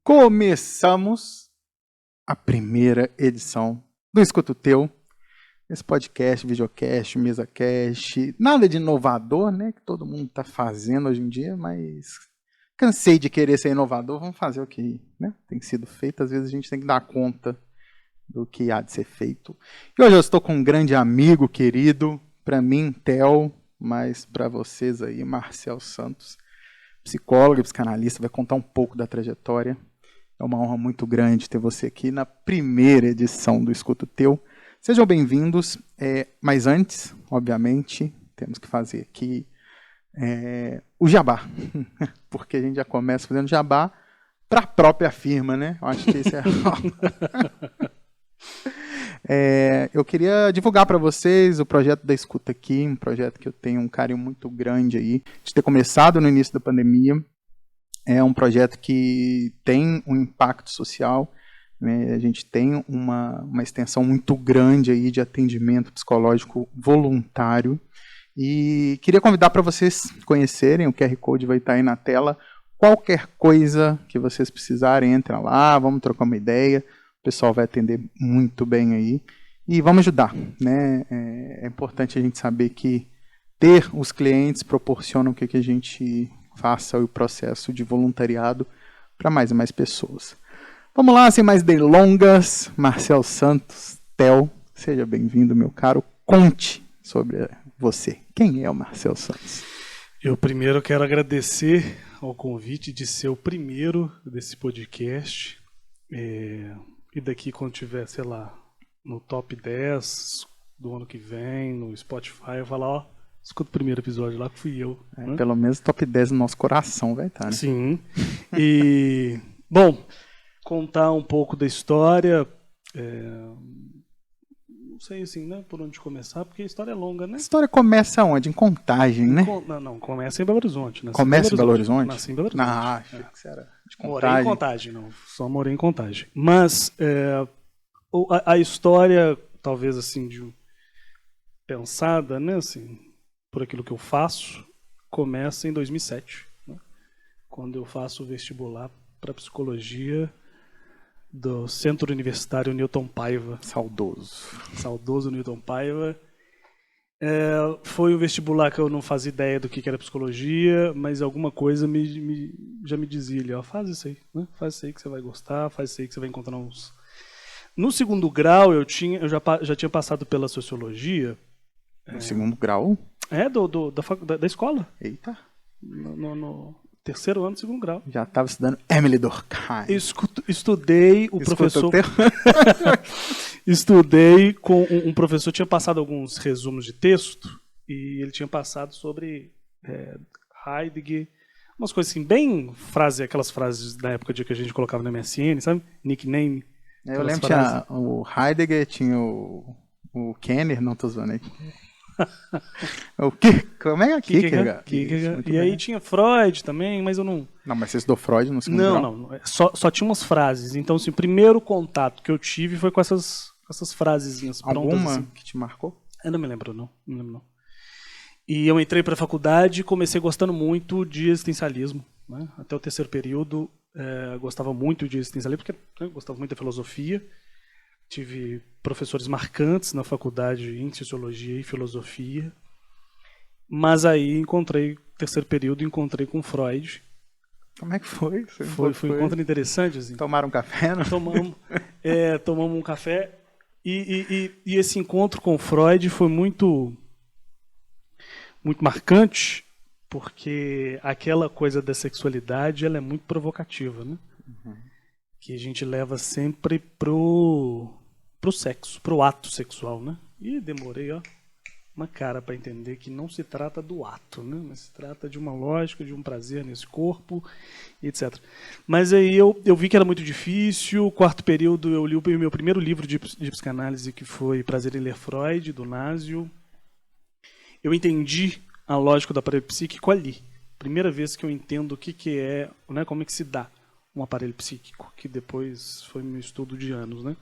Começamos a primeira edição do Escuta o Teu, esse podcast, videocast, mesacast, nada de inovador, né, que todo mundo está fazendo hoje em dia, mas cansei de querer ser inovador, vamos fazer o que, né, tem sido feito, às vezes a gente tem que dar conta do que há de ser feito. E hoje eu estou com um grande amigo querido, para mim, Theo, mas para vocês aí, Marcel Santos, psicólogo e psicanalista, vai contar um pouco da trajetória. É uma honra muito grande ter você aqui na primeira edição do Escuta o Teu. Sejam bem-vindos, mas antes, obviamente, temos que fazer aqui o jabá, porque a gente já começa fazendo jabá para a própria firma, né? Eu acho que isso eu queria divulgar para vocês o projeto da Escuta aqui, um projeto que eu tenho um carinho muito grande aí, de ter começado no início da pandemia. É um projeto que tem um impacto social, né? A gente tem uma extensão muito grande aí de atendimento psicológico voluntário. E queria convidar para vocês conhecerem, o QR Code vai estar aí na tela. Qualquer coisa que vocês precisarem, entra lá, vamos trocar uma ideia. O pessoal vai atender muito bem aí. E vamos ajudar, né? É importante a gente saber que ter os clientes proporciona o que a gente faça o processo de voluntariado para mais e mais pessoas. Vamos lá, sem mais delongas, Marcel Santos, Theo, seja bem-vindo, meu caro. Conte sobre você. Quem é o Marcel Santos? Eu primeiro quero agradecer ao convite de ser o primeiro desse podcast. E daqui, quando tiver, sei lá, no top 10 do ano que vem, no Spotify, eu falar, ó, escuta o primeiro episódio lá que fui eu. Né? Pelo menos top 10 no nosso coração vai estar, né? Sim. E, bom, contar um pouco da história. Não sei assim, né, por onde começar, porque a história é longa, né? A história começa onde? Em Contagem, né? Não, começa em Belo Horizonte. Começa em Belo Horizonte? Nasci em Belo Horizonte. Achei que você era de Contagem. Morei em Contagem, não. Só morei em Contagem. Mas a história, talvez assim, pensada, né, assim, por aquilo que eu faço, começa em 2007, né, quando eu faço o vestibular para psicologia do Centro Universitário Newton Paiva. Saudoso Newton Paiva. Foi o vestibular que eu não fazia ideia do que era psicologia, mas alguma coisa já me dizia, ó, faz isso aí, né? Faz isso aí que você vai gostar, faz isso aí que você vai encontrar uns... No segundo grau, eu já tinha passado pela sociologia. No segundo grau? Da escola. Eita. No terceiro ano do segundo grau. Já estava estudando Emily Durkheim. Estudei, estudei com um professor, tinha passado alguns resumos de texto, e ele tinha passado sobre Heidegger, umas coisas assim, bem aquelas frases da época que a gente colocava na MSN, sabe? Nickname. Eu lembro que tinha o Heidegger, tinha o Kenner, não tô zoando aí. Como é que Kierkegaard. E aí tinha Freud também, mas eu não... Não, mas você estudou Freud no segundo grau? Não. Só tinha umas frases. Então, assim, o primeiro contato que eu tive foi com essas frasezinhas prontas. Alguma assim, que te marcou? Eu não me lembro, não. E eu entrei para a faculdade e comecei gostando muito de existencialismo. Né? Até o terceiro período, gostava muito de existencialismo, porque eu gostava muito da filosofia. Tive professores marcantes na faculdade em sociologia e filosofia. Mas aí terceiro período, encontrei com Freud. Como é que foi? Foi um encontro interessante. Assim. Tomaram um café? Não? Tomamos um café. E esse encontro com Freud foi muito, muito marcante, porque aquela coisa da sexualidade ela é muito provocativa, né? Uhum. Que a gente leva sempre pro sexo, pro ato sexual, né? E demorei, ó. uma cara para entender que não se trata do ato, né? Mas se trata de uma lógica, de um prazer nesse corpo, etc. Mas aí eu vi que era muito difícil. Quarto período eu li o meu primeiro livro de psicanálise, que foi Prazer em Ler Freud, do Nasio. Eu entendi a lógica do aparelho psíquico ali. Primeira vez que eu entendo o que é, né, como é que se dá um aparelho psíquico, que depois foi meu estudo de anos, né?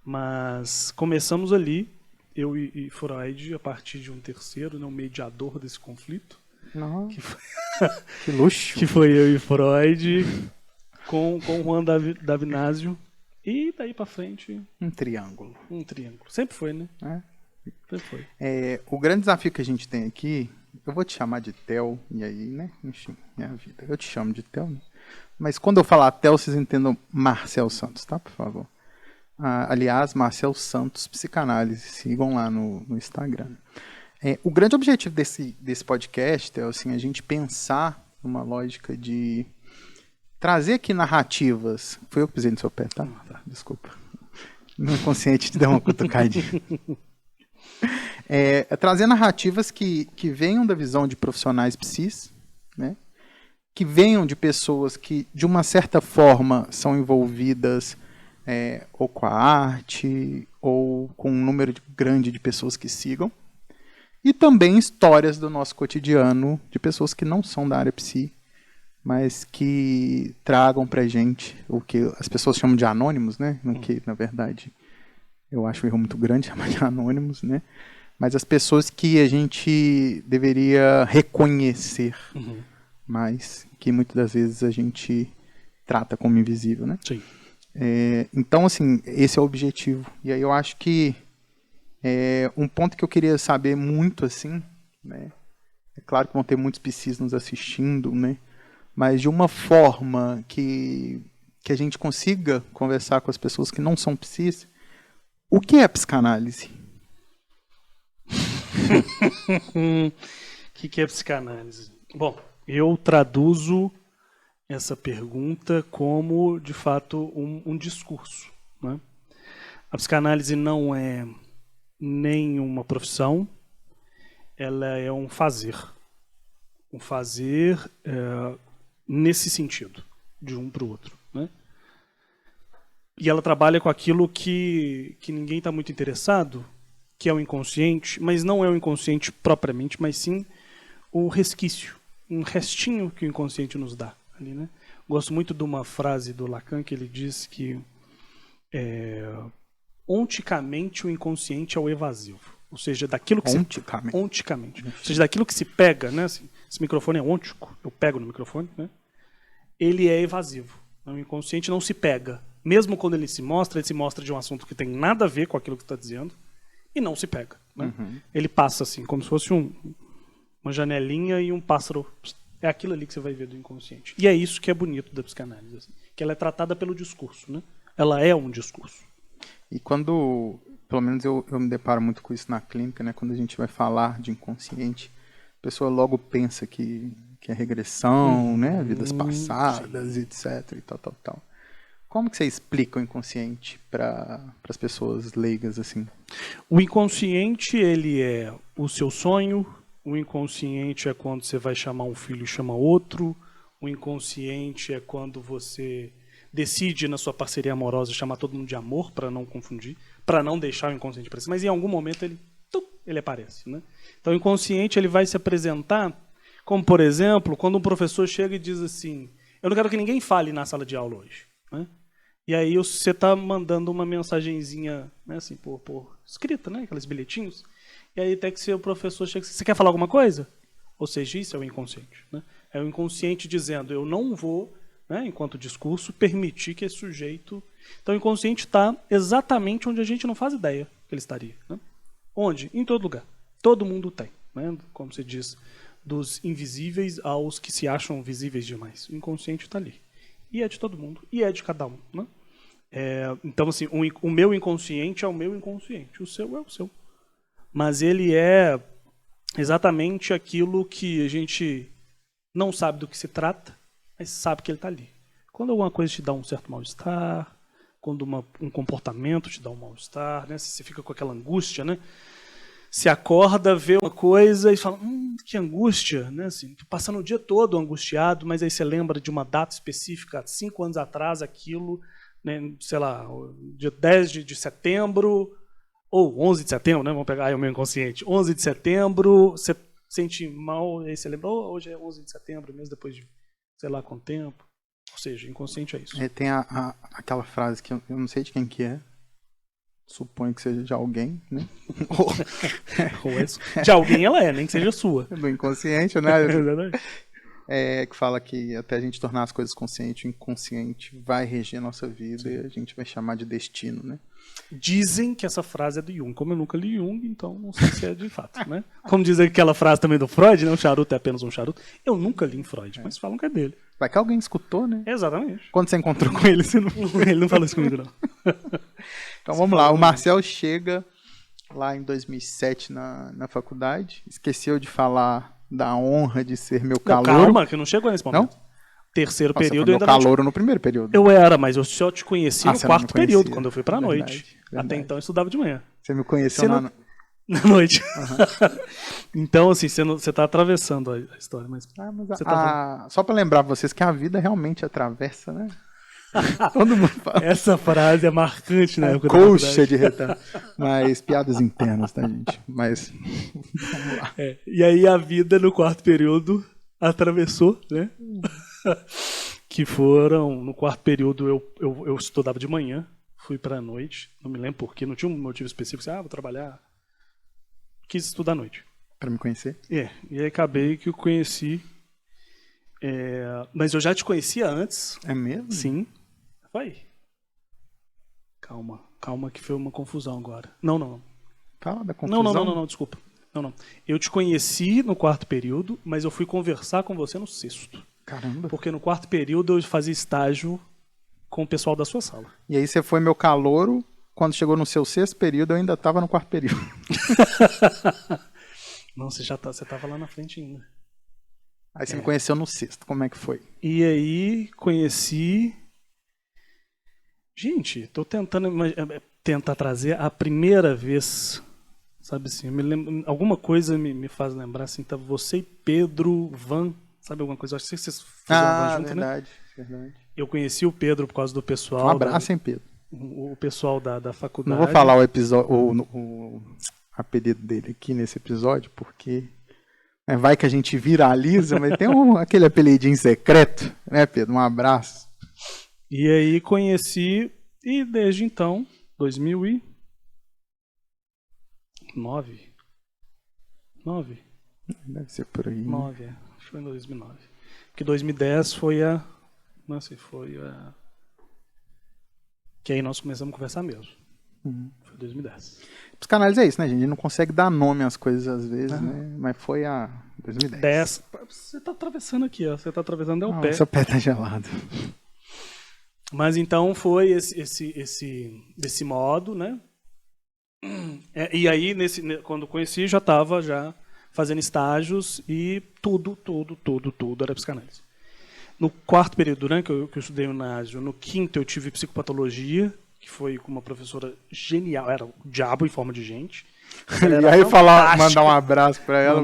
Mas começamos ali, eu e Freud, a partir de um terceiro, né, um mediador desse conflito. Não. Que luxo. Que foi eu e Freud, com o Juan Davinásio. E daí pra frente... Um triângulo. Um triângulo. Sempre foi, né? Sempre foi. O grande desafio que a gente tem aqui, eu vou te chamar de Theo, e aí, né? Enfim, minha vida. Eu te chamo de Theo, né? Mas quando eu falar Theo, vocês entendam Marcel Santos, tá? Por favor. Aliás, Marcel Santos Psicanálise, sigam lá no Instagram. O grande objetivo desse podcast é assim, a gente pensar numa lógica de trazer aqui narrativas. Foi eu que pisei no seu pé, tá? Desculpa. No inconsciente te deu uma cutucadinha. Trazer narrativas que venham da visão de profissionais psis, né? Que venham de pessoas que, de uma certa forma, são envolvidas ou com a arte, ou com um número grande de pessoas que sigam. E também histórias do nosso cotidiano, de pessoas que não são da área psi, mas que tragam pra gente o que as pessoas chamam de anônimos, né? No que, na verdade, eu acho um erro muito grande chamar de anônimos, né? Mas as pessoas que a gente deveria reconhecer, mas que muitas das vezes a gente trata como invisível, né? Sim. Então, assim, esse é o objetivo. E aí eu acho que um ponto que eu queria saber muito, assim, né? É claro que vão ter muitos psis nos assistindo, né? Mas de uma forma que a gente consiga conversar com as pessoas que não são psis, o que é psicanálise? O que é psicanálise? Bom, eu traduzo essa pergunta como, de fato, um discurso, né? A psicanálise não é nem uma profissão, ela é um fazer. Um fazer nesse sentido, de um para o outro, né? E ela trabalha com aquilo que ninguém está muito interessado, que é o inconsciente, mas não é o inconsciente propriamente, mas sim o resquício, um restinho que o inconsciente nos dá. Ali, né? Gosto muito de uma frase do Lacan que ele diz que onticamente o inconsciente é o evasivo. Ou seja, daquilo que onticamente. Ou seja, daquilo que se pega, né? Assim, esse microfone é ôntico, eu pego no microfone, né? Ele é evasivo. O inconsciente não se pega. Mesmo quando ele se mostra de um assunto que tem nada a ver com aquilo que está dizendo e não se pega. Né? Ele passa assim, como se fosse uma janelinha e um pássaro. É aquilo ali que você vai ver do inconsciente. E é isso que é bonito da psicanálise, assim, que ela é tratada pelo discurso, né? Ela é um discurso. E quando, pelo menos eu me deparo muito com isso na clínica, né? Quando a gente vai falar de inconsciente, a pessoa logo pensa que é regressão, né? Vidas passadas, sim, etc. E tal. Como que você explica o inconsciente para as pessoas leigas assim? O inconsciente, ele é o seu sonho. O inconsciente é quando você vai chamar um filho e chama outro. O inconsciente é quando você decide na sua parceria amorosa chamar todo mundo de amor, para não confundir, para não deixar o inconsciente aparecer. Mas em algum momento ele aparece, né? Então o inconsciente ele vai se apresentar como, por exemplo, quando um professor chega e diz assim: eu não quero que ninguém fale na sala de aula hoje, né? E aí você está mandando uma mensagenzinha, né, assim, por escrita, né, aqueles bilhetinhos. E aí até que o professor chega: você quer falar alguma coisa? Ou seja, isso é o inconsciente, né? É o inconsciente dizendo: eu não vou, né, enquanto discurso, permitir que esse sujeito... Então o inconsciente está exatamente onde a gente não faz ideia que ele estaria, né? Onde? Em todo lugar. Todo mundo tem, né? Como se diz, dos invisíveis aos que se acham visíveis demais. O inconsciente está ali. E é de todo mundo. E é de cada um, né? Então, assim, o meu inconsciente é o meu inconsciente. O seu é o seu. Mas ele é exatamente aquilo que a gente não sabe do que se trata, mas sabe que ele está ali. Quando alguma coisa te dá um certo mal-estar, quando um comportamento te dá um mal-estar, né? Você fica com aquela angústia, né? se acorda, vê uma coisa e fala, que angústia, né? Assim, tô passando o dia todo angustiado, mas aí você lembra de uma data específica, 5 anos atrás, aquilo, né, sei lá, dia 10 de setembro, ou 11 de setembro, né? Vamos pegar aí o meu inconsciente. 11 de setembro, você sente mal, aí você lembra, hoje é 11 de setembro, mesmo depois de, sei lá, quanto tempo. Ou seja, inconsciente é isso. Tem aquela frase que eu não sei de quem que é. Suponho que seja de alguém, né? De alguém ela é, nem que seja sua. Do inconsciente, né? Que fala que até a gente tornar as coisas conscientes, o inconsciente vai reger a nossa vida. Sim. E a gente vai chamar de destino, né? Dizem que essa frase é do Jung. Como eu nunca li Jung, então não sei se é de fato, né? Como diz aquela frase também do Freud, né? Um charuto é apenas um charuto. Eu nunca li em Freud, mas falam que é dele. Vai que alguém escutou, né? Exatamente. Quando você encontrou com ele, você não... Ele não falou isso comigo, não. Então vamos lá. O Marcel chega lá em 2007 na faculdade. Esqueceu de falar da honra de ser meu calouro. Calma, que não chegou nesse momento. Não? Terceiro período eu ainda não... calouro no primeiro período. Eu era, mas eu só te conheci no quarto período, quando eu fui pra noite. Verdade. Até então eu estudava de manhã. Você me conheceu na noite. Uhum. Então, assim, você tá atravessando a história. Mas só pra lembrar vocês que a vida realmente atravessa, né? Todo mundo fala. Essa frase é marcante na época coxa de retorno. Mas piadas internas, tá, gente? Mas vamos lá. E aí a vida no quarto período atravessou, né? Que foram, no quarto período eu estudava de manhã, fui pra noite, não me lembro porquê, não tinha um motivo específico, vou trabalhar, quis estudar à noite. Pra me conhecer? E aí acabei que eu conheci, mas eu já te conhecia antes. É mesmo? Sim. Vai. Calma que foi uma confusão agora. Não. Fala da confusão. Não, desculpa. Não. Eu te conheci no quarto período, mas eu fui conversar com você no sexto. Caramba. Porque no quarto período eu fazia estágio com o pessoal da sua sala. E aí você foi meu calouro, quando chegou no seu sexto período eu ainda estava no quarto período. Não, você estava lá na frente ainda. Aí você me conheceu no sexto, como é que foi? E aí conheci... Gente, tô tentando tentar trazer a primeira vez, sabe assim, alguma coisa me faz lembrar, assim, tá você e Pedro, Van, sabe alguma coisa? Acho que vocês fizeram junto, verdade, né? Verdade. Eu conheci o Pedro por causa do pessoal. Um abraço, hein, Pedro? O pessoal da faculdade. Não vou falar o episódio, o apelido dele aqui nesse episódio, porque vai que a gente viraliza, mas tem aquele apelidinho secreto, né, Pedro? Um abraço. E aí conheci, e desde então, 2009? 9? Deve ser por aí. 9, foi em 2009. Porque 2010 foi a... Nossa, foi a... Que aí nós começamos a conversar mesmo. Foi 2010. Psicanálise é isso, né, gente? A gente não consegue dar nome às coisas às vezes, né? Mas foi a 2010. Você tá atravessando aqui, ó. Você tá atravessando o pé. Seu pé tá gelado. Mas então foi desse modo, né? E aí, quando conheci, já estava fazendo estágios e tudo era psicanálise. No quarto período, né, que eu estudei no ginásio, no quinto eu tive psicopatologia, que foi com uma professora genial, era o diabo em forma de gente. E aí mandar um abraço pra ela,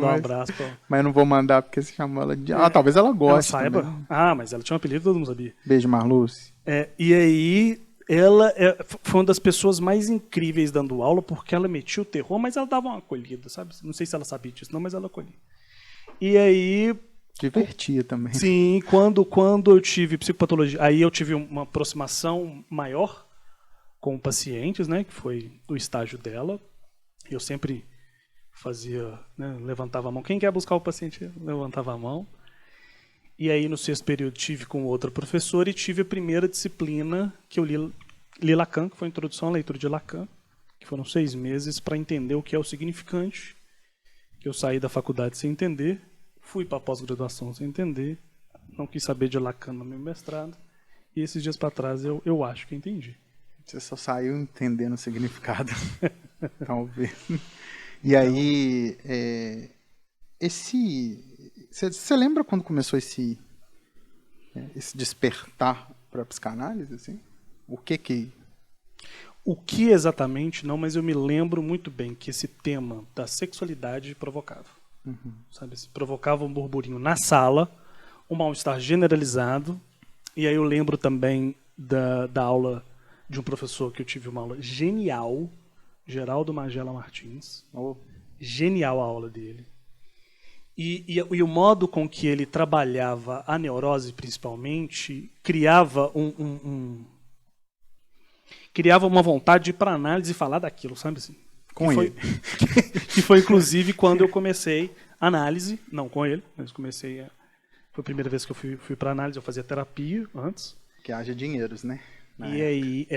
mas não vou mandar porque você chamou ela de... talvez ela goste. Ela saiba. Também. Mas ela tinha um apelido, todo mundo sabia. Beijo, Marluce. E aí, ela foi uma das pessoas mais incríveis dando aula, porque ela metia o terror, mas ela dava uma acolhida, sabe? Não sei se ela sabia disso, não, mas ela acolhia. E aí... Divertia também. Sim, quando eu tive psicopatologia, aí eu tive uma aproximação maior com pacientes, né? Que foi o estágio dela. Eu sempre fazia, né, levantava a mão. Quem quer buscar o paciente, levantava a mão. E aí, no sexto período, tive com outra professora e tive a primeira disciplina que eu li Lacan, que foi a introdução à leitura de Lacan, que foram 6 meses para entender o que é o significante. Que eu saí da faculdade sem entender, fui para a pós-graduação sem entender, não quis saber de Lacan no meu mestrado, e esses dias para trás eu acho que entendi. Você só saiu entendendo o significado. Talvez. E aí, você lembra quando começou esse despertar para a psicanálise? Assim? O que O que exatamente não, mas eu me lembro muito bem que esse tema da sexualidade provocava. Sabe? Assim, provocava um burburinho na sala, um mal-estar generalizado. E aí eu lembro também da aula de um professor que eu tive uma aula genial, Geraldo Magela Martins. Genial a aula dele. E o modo com que ele trabalhava a neurose, principalmente, criava criava uma vontade de ir para análise e falar daquilo, sabe assim? Com ele. Que foi, inclusive, quando eu comecei análise, não com ele, mas comecei... Foi a primeira vez que eu fui para análise, eu fazia terapia antes. Que haja dinheiros, né? E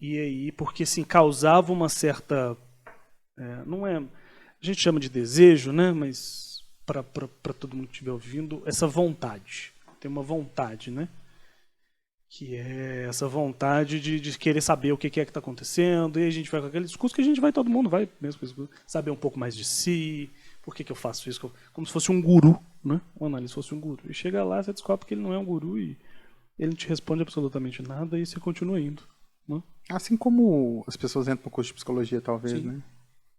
aí, porque assim, causava uma certa... não é... A gente chama de desejo, né? Mas para todo mundo que estiver ouvindo, essa vontade. Tem uma vontade, né? Que é essa vontade de querer saber o que é que está acontecendo, e a gente vai com aquele discurso que a gente vai, todo mundo vai mesmo, saber um pouco mais de si, por que eu faço isso, como se fosse um guru, né? O analista fosse um guru. E chega lá, você descobre que ele não é um guru e ele não te responde absolutamente nada e você continua indo. Né? Assim como as pessoas entram no curso de psicologia, talvez, Sim. né?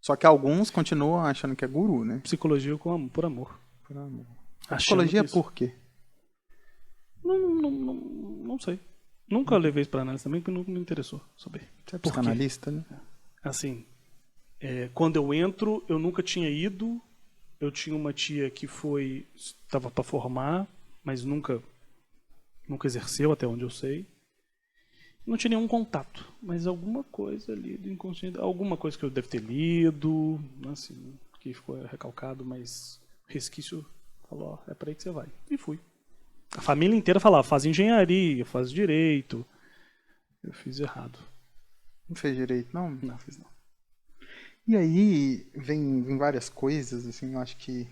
Só que alguns continuam achando que é guru, né? Psicologia por amor. Por amor. Achando Psicologia que por quê? Não sei. Nunca levei isso para análise também, porque nunca me interessou saber. Você é psicanalista, né? Assim, quando eu entro, eu nunca tinha ido. Eu tinha uma tia que estava para formar, mas nunca exerceu, até onde eu sei. Não tinha nenhum contato, mas alguma coisa ali do inconsciente, alguma coisa que eu devo ter lido, assim, que ficou recalcado, mas o resquício falou, é para aí que você vai. E fui. A família inteira falava, faz engenharia, faz direito. Eu fiz errado. Não fez direito, não? Não, fiz não. E aí vem várias coisas, assim, eu acho que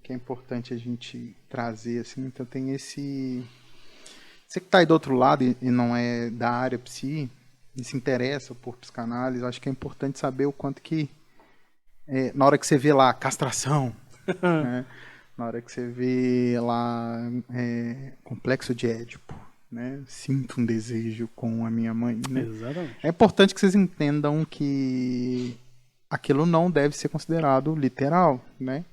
é importante a gente trazer, assim, então tem esse... Você que está aí do outro lado e não é da área psi, e se interessa por psicanálise, eu acho que é importante saber o quanto que, na hora que você vê lá castração, né? Na hora que você vê lá complexo de Édipo, né? Sinto um desejo com a minha mãe, né? Exatamente. É importante que vocês entendam que aquilo não deve ser considerado literal, né?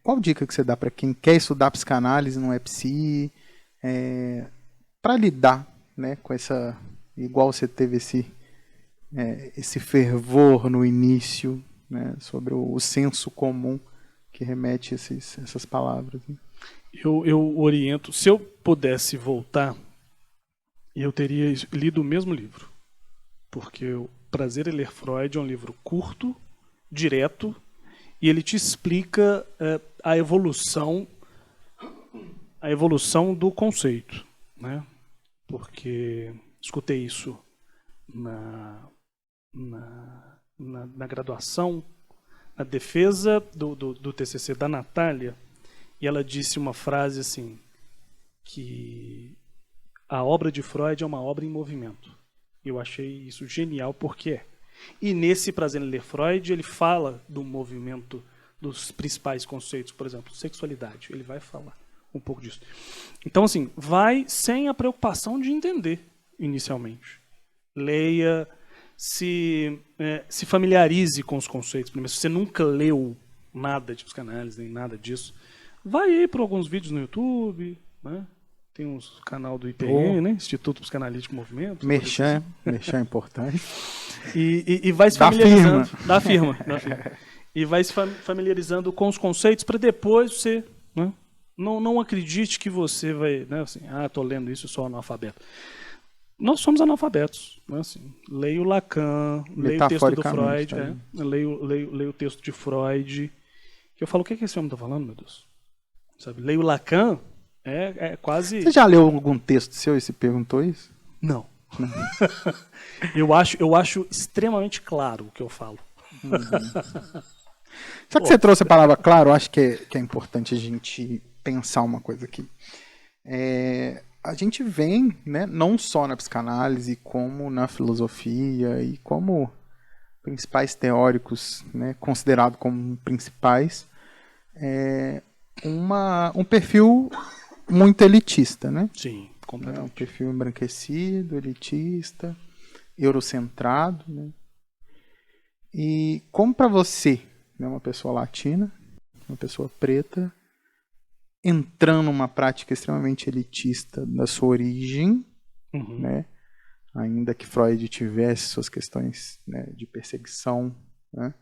Qual dica que você dá para quem quer estudar psicanálise, não é psi, para lidar, né, com essa... Igual você teve esse fervor no início, né, sobre o senso comum que remete essas palavras. Né? Eu oriento, se eu pudesse voltar, eu teria lido o mesmo livro. Porque o Prazer em Ler Freud é um livro curto, direto, e ele te explica a evolução do conceito. Né? Porque escutei isso na graduação, na defesa do TCC da Natália, e ela disse uma frase assim, que a obra de Freud é uma obra em movimento. Eu achei isso genial, porque é. E nesse Prazer em Ler Freud, ele fala do movimento dos principais conceitos, por exemplo, sexualidade. Ele vai falar um pouco disso. Então, assim, vai sem a preocupação de entender, inicialmente. Leia, se familiarize com os conceitos. Primeiro, se você nunca leu nada de psicanálise, nem nada disso, vai aí para alguns vídeos no YouTube, né? Tem uns canal do IPM, né? Instituto Psicanalítico Movimento. Merchan importante. E vai se familiarizando. Da firma. E vai se familiarizando com os conceitos para depois você... Né? Não acredite que você vai... Né? Assim, tô lendo isso, eu sou analfabeto. Nós somos analfabetos. Né? Assim, leio Lacan, leio o texto do Freud. Leio o texto de Freud. Que eu falo, o que esse homem está falando, meu Deus? Sabe? Leio Lacan... É quase... Você já leu algum texto seu e se perguntou isso? Não. eu acho extremamente claro o que eu falo. Já que você trouxe a palavra claro, eu acho que é importante a gente pensar uma coisa aqui. A gente vem, né, não só na psicanálise, como na filosofia e como principais teóricos, né, considerados como principais, um perfil muito elitista, né? Sim, completamente. Um perfil embranquecido, elitista, eurocentrado, né? E como para você, né, uma pessoa latina, uma pessoa preta, entrando numa prática extremamente elitista da sua origem, né? Ainda que Freud tivesse suas questões, né, de perseguição, né?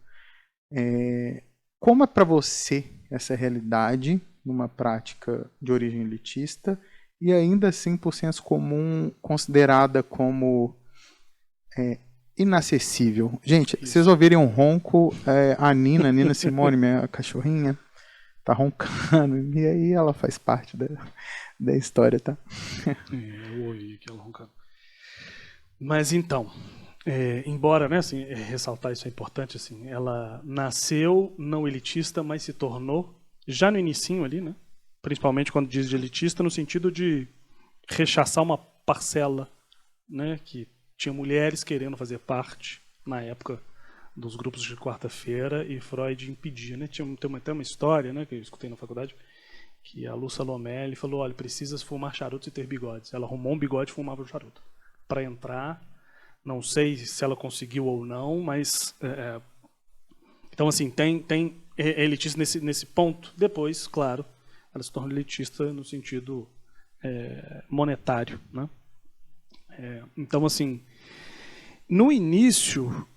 Como é para você essa realidade numa prática de origem elitista e ainda assim, por senso comum, considerada como inacessível? Gente, se vocês ouvirem um ronco, a Nina Simone, minha cachorrinha, tá roncando, e aí ela faz parte da história, tá? Eu ouvi aquela roncando. Mas então, embora, né, assim, ressaltar isso é importante, assim, ela nasceu não elitista, mas se tornou já no inicinho ali, né? Principalmente quando diz de elitista, no sentido de rechaçar uma parcela, né, que tinha mulheres querendo fazer parte na época dos grupos de quarta-feira e Freud impedia, né? Tem até uma história, né, que eu escutei na faculdade, que a Lu Salomé ele falou, olha, precisa fumar charutos e ter bigodes. Ela arrumou um bigode e fumava o charuto para entrar. Não sei se ela conseguiu ou não, mas então assim tem elitista nesse ponto. Depois, claro, ela se torna elitista no sentido monetário, né? Então assim, no início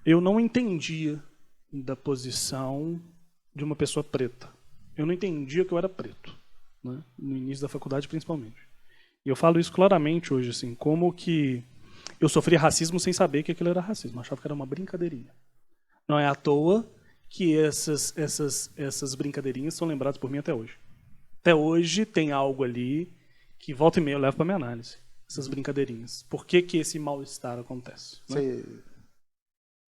eu não entendia da posição de uma pessoa preta. Eu não entendia que eu era preto, né? No início da faculdade principalmente. E eu falo isso claramente hoje, assim, como que eu sofri racismo sem saber que aquilo era racismo. Eu achava que era uma brincadeirinha. Não é à toa que essas brincadeirinhas são lembradas por mim até hoje. Até hoje tem algo ali que volta e meia eu levo para minha análise. Essas brincadeirinhas. Por que esse mal-estar acontece? Você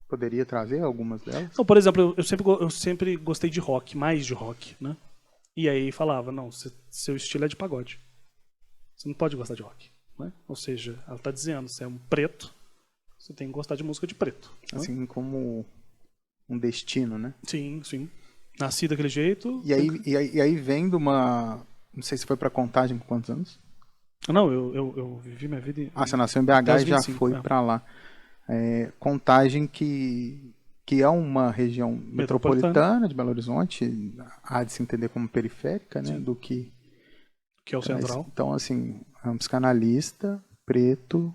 poderia trazer algumas delas? Então, por exemplo, eu sempre gostei de rock, mais de rock, né? E aí falava, não, seu estilo é de pagode. Você não pode gostar de rock. Né? Ou seja, ela está dizendo, você é um preto, você tem que gostar de música de preto. Assim, né? Como um destino, né? Sim, sim. Nasci daquele jeito. E aí vem de uma... Não sei se foi para Contagem com quantos anos? Não, eu vivi minha vida... Você nasceu em BH e já foi para lá. Contagem que é uma região metropolitana de Belo Horizonte, há de se entender como periférica, né? Do que é o central. Então, assim, é um psicanalista preto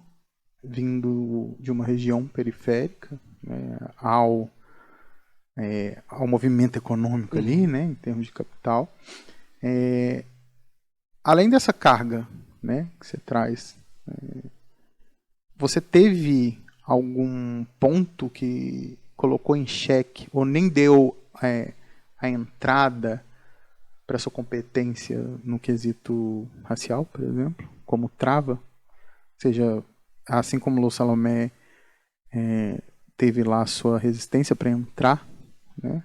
vindo de uma região periférica, né, ao movimento econômico ali, né, em termos de capital. Além dessa carga, né, que você traz, você teve algum ponto que colocou em xeque ou nem deu a entrada para sua competência no quesito racial, por exemplo, como trava? Ou seja, assim como Lu Salomé teve lá a sua resistência para entrar, né,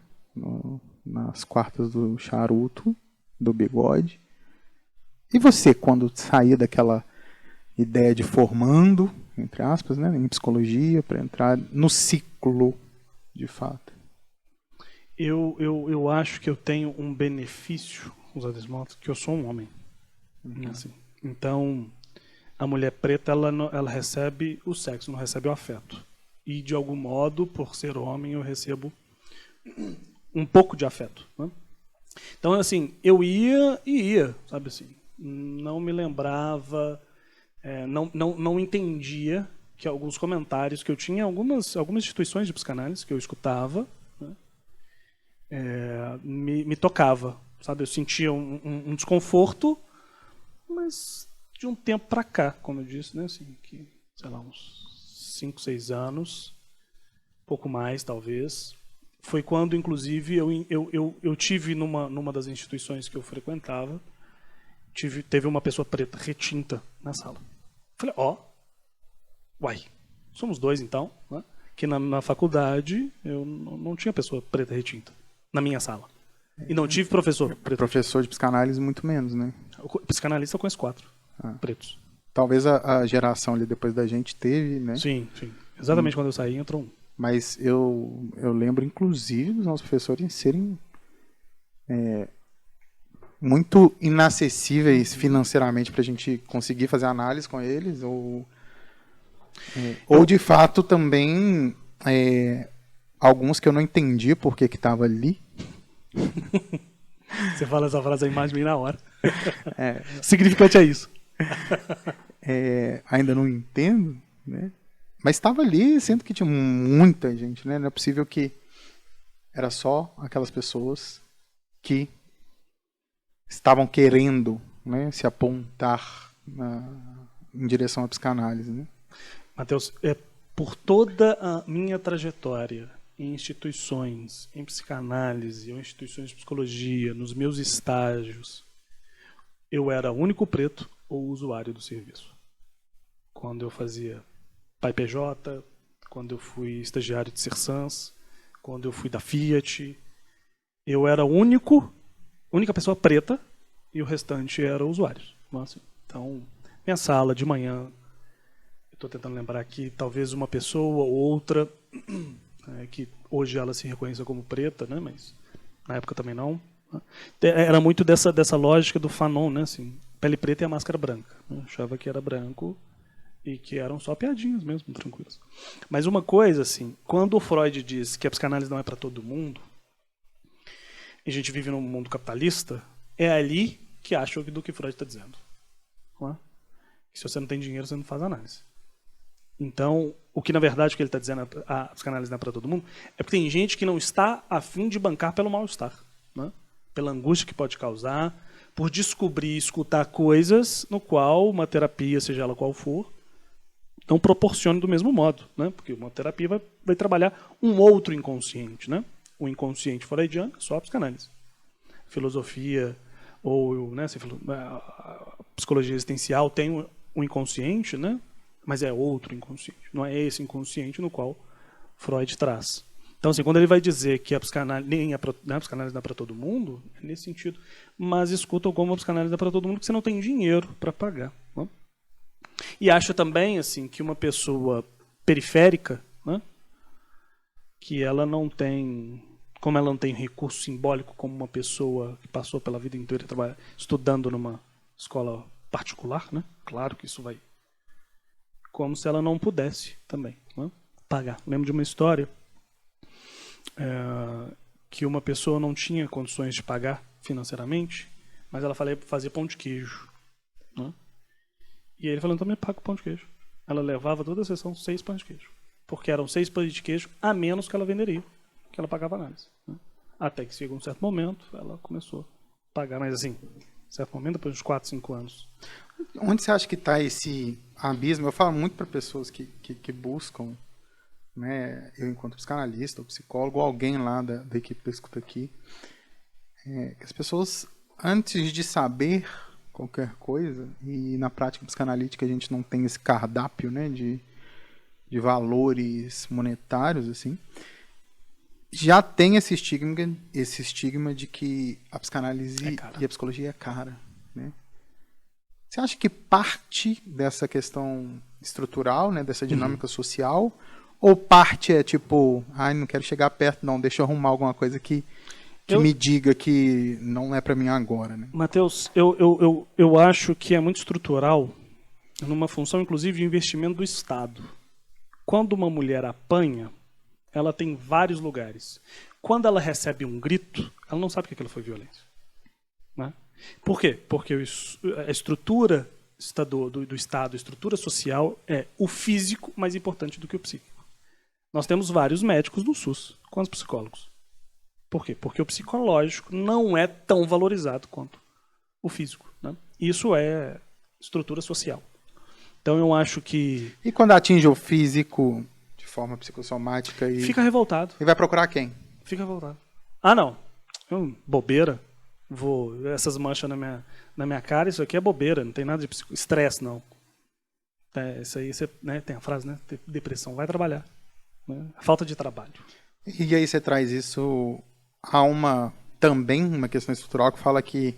nas quartas do charuto, do bigode. E você, quando saía daquela ideia de formando, entre aspas, né, em psicologia, para entrar no ciclo, de fato? Eu acho que eu tenho um benefício, que eu sou um homem. Assim. Então, a mulher preta ela recebe o sexo, não recebe o afeto. E, de algum modo, por ser homem, eu recebo um pouco de afeto. Né? Então, assim, eu ia, sabe assim, não me lembrava, não entendia que alguns comentários que eu tinha, algumas instituições de psicanálise que eu escutava, né, me tocava, sabe? Eu sentia um desconforto, mas de um tempo para cá, como eu disse, né, assim, que, sei lá, uns 5, 6 anos, pouco mais, talvez, foi quando, inclusive, eu tive numa das instituições que eu frequentava, teve uma pessoa preta retinta na sala. Falei, uai, somos dois então, né? Que na faculdade eu não tinha pessoa preta retinta na minha sala. E não tive professor preto. Professor de psicanálise muito menos, né? Psicanalista eu conheço 4 pretos. Talvez a geração ali depois da gente teve, né? Sim. Exatamente quando eu saí entrou um. Mas eu lembro, inclusive, dos nossos professores serem muito inacessíveis financeiramente para a gente conseguir fazer análise com eles, ou Ou, de fato, também alguns que eu não entendi por que estava ali. Você fala essa frase, a imagem vem na hora. Significante é isso. Ainda não entendo, né? Mas estava ali, sendo que tinha muita gente, né? Não é possível que era só aquelas pessoas que estavam querendo, né, se apontar em direção à psicanálise, né? Matheus, por toda a minha trajetória em instituições, em psicanálise, ou instituições de psicologia, nos meus estágios, eu era o único preto ou usuário do serviço. Quando eu fazia PAI-PJ, quando eu fui estagiário de Sersans, quando eu fui da Fiat, eu era a única pessoa preta e o restante era usuários. Então, minha sala de manhã, estou tentando lembrar aqui, talvez uma pessoa ou outra, que hoje ela se reconheça como preta, né, mas na época também não. Era muito dessa lógica do Fanon, né, assim, pele preta e a máscara branca. Eu achava que era branco e que eram só piadinhas mesmo, tranquilas. Mas uma coisa, assim, quando o Freud diz que a psicanálise não é para todo mundo, e a gente vive num mundo capitalista, é ali que acha do que Freud está dizendo. Não é? Que se você não tem dinheiro, você não faz análise. Então, o que na verdade o que ele está dizendo, a psicanálise não é para todo mundo, é porque tem gente que não está a fim de bancar pelo mal-estar, né? Pela angústia que pode causar, por descobrir e escutar coisas no qual uma terapia, seja ela qual for, não proporcione do mesmo modo, né? Porque uma terapia vai trabalhar um outro inconsciente, né? O inconsciente freudiano é só a psicanálise. Filosofia ou, né, a psicologia existencial tem um inconsciente, né? Mas é outro inconsciente. Não é esse inconsciente no qual Freud traz. Então, assim, quando ele vai dizer que a psicanálise, a psicanálise não é para todo mundo, é nesse sentido. Mas escuta como a psicanálise é para todo mundo porque você não tem dinheiro para pagar. Né? E acho também assim, que uma pessoa periférica, né, que ela não tem, como ela não tem recurso simbólico como uma pessoa que passou pela vida inteira estudando numa escola particular, né, claro que isso vai, como se ela não pudesse também, né, pagar. Lembro de uma história que uma pessoa não tinha condições de pagar financeiramente, mas ela fazia pão de queijo, né? E aí ele falou, então me paga o pão de queijo. Ela levava toda a sessão 6 pães de queijo. Porque eram 6 pães de queijo a menos que ela venderia, que ela pagava análise. Né? Até que chegou um certo momento, ela começou a pagar. Mas assim, certo momento, depois de 4, 5 anos. Onde você acha que está esse abismo? Eu falo muito para pessoas que buscam, né, eu enquanto psicanalista ou psicólogo, ou alguém lá da equipe da Escuta Aqui, que as pessoas, antes de saber qualquer coisa, e na prática psicanalítica a gente não tem esse cardápio, né, de valores monetários, assim, já tem esse estigma de que a psicanálise e a psicologia é cara, né? Você acha que parte dessa questão estrutural, né, dessa dinâmica social, ou parte é tipo, não quero chegar perto não, deixa eu arrumar alguma coisa que me diga que não é para mim agora, né? Matheus, eu acho que é muito estrutural numa função, inclusive, de investimento do Estado. Quando uma mulher apanha, ela tem vários lugares. Quando ela recebe um grito, ela não sabe que aquilo foi violência. Né? Por quê? Porque a estrutura do Estado, a estrutura social, é o físico mais importante do que o psíquico. Nós temos vários médicos no SUS, com os psicólogos. Por quê? Porque o psicológico não é tão valorizado quanto o físico. Né? Isso é estrutura social. Então eu acho que... E quando atinge o físico de forma psicossomática e... Fica revoltado. E vai procurar quem? Fica revoltado. Ah, não. Bobeira. Essas manchas na minha cara, isso aqui é bobeira. Não tem nada de estresse, não. Isso aí, né, tem a frase, né? Depressão. Vai trabalhar. Né? Falta de trabalho. E aí você traz isso a também uma questão estrutural que fala que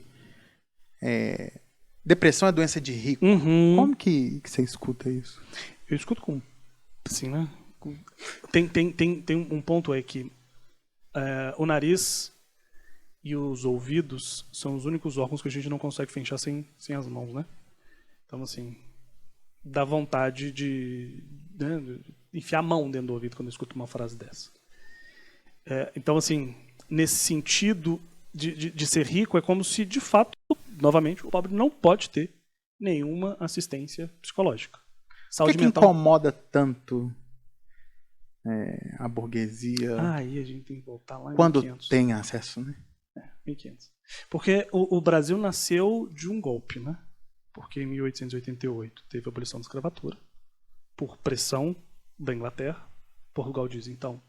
depressão é doença de rico. Uhum. Como que você escuta isso? Eu escuto com... Assim, né? Tem um ponto aí que o nariz e os ouvidos são os únicos órgãos que a gente não consegue fechar sem as mãos, né? Então, assim, dá vontade de enfiar a mão dentro do ouvido quando eu escuto uma frase dessa. Então, assim, nesse sentido de ser rico, é como se, de fato, novamente, o pobre não pode ter nenhuma assistência psicológica. Por que incomoda tanto a burguesia? Aí a gente tem que voltar lá em quando 1500. Tem acesso, né? 1500. Porque o Brasil nasceu de um golpe, né? Porque em 1888 teve a abolição da escravatura, por pressão da Inglaterra. Portugal diz, então,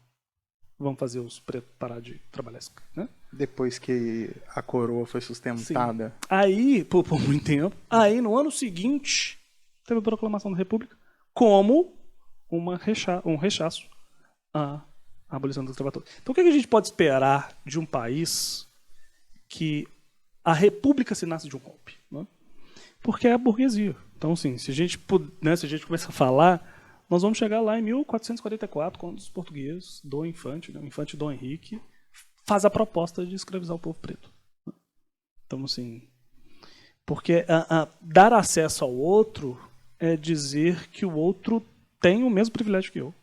vamos fazer os pretos parar de trabalhar, né? Depois que a coroa foi sustentada. Sim. Aí, por muito tempo, aí no ano seguinte, teve a proclamação da República como um rechaço à abolição da escravatura. Então, o que a gente pode esperar de um país que a República se nasce de um golpe? Né? Porque é a burguesia. Então, assim, se a gente começar a falar, nós vamos chegar lá em 1444, quando os portugueses, Dom Infante, o Infante Dom Henrique, faz a proposta de escravizar o povo preto. Então, assim, porque dar acesso ao outro é dizer que o outro tem o mesmo privilégio que eu.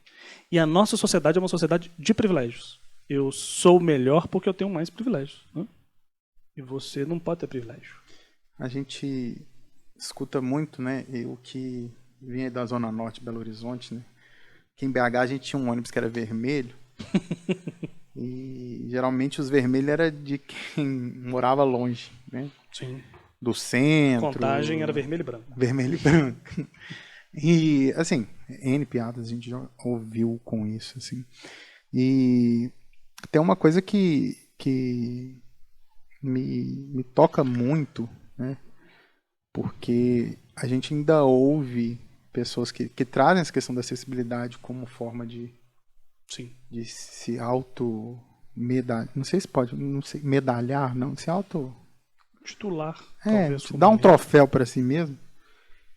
E a nossa sociedade é uma sociedade de privilégios. Eu sou melhor porque eu tenho mais privilégios. Né? E você não pode ter privilégio. A gente escuta muito, né? O que vinha da Zona Norte de Belo Horizonte, né? Que em BH a gente tinha um ônibus que era vermelho. E geralmente os vermelhos era de quem morava longe, né? Sim. Do centro. Contagem era vermelho e branco. Vermelho e branco. E, assim, N piadas a gente já ouviu com isso, assim. E tem uma coisa que me toca muito, né? Porque a gente ainda ouve pessoas que trazem essa questão da acessibilidade como forma de se auto-medalhar. Não sei se pode, não sei, medalhar, não, se auto... Titular. Dar um troféu para si mesmo.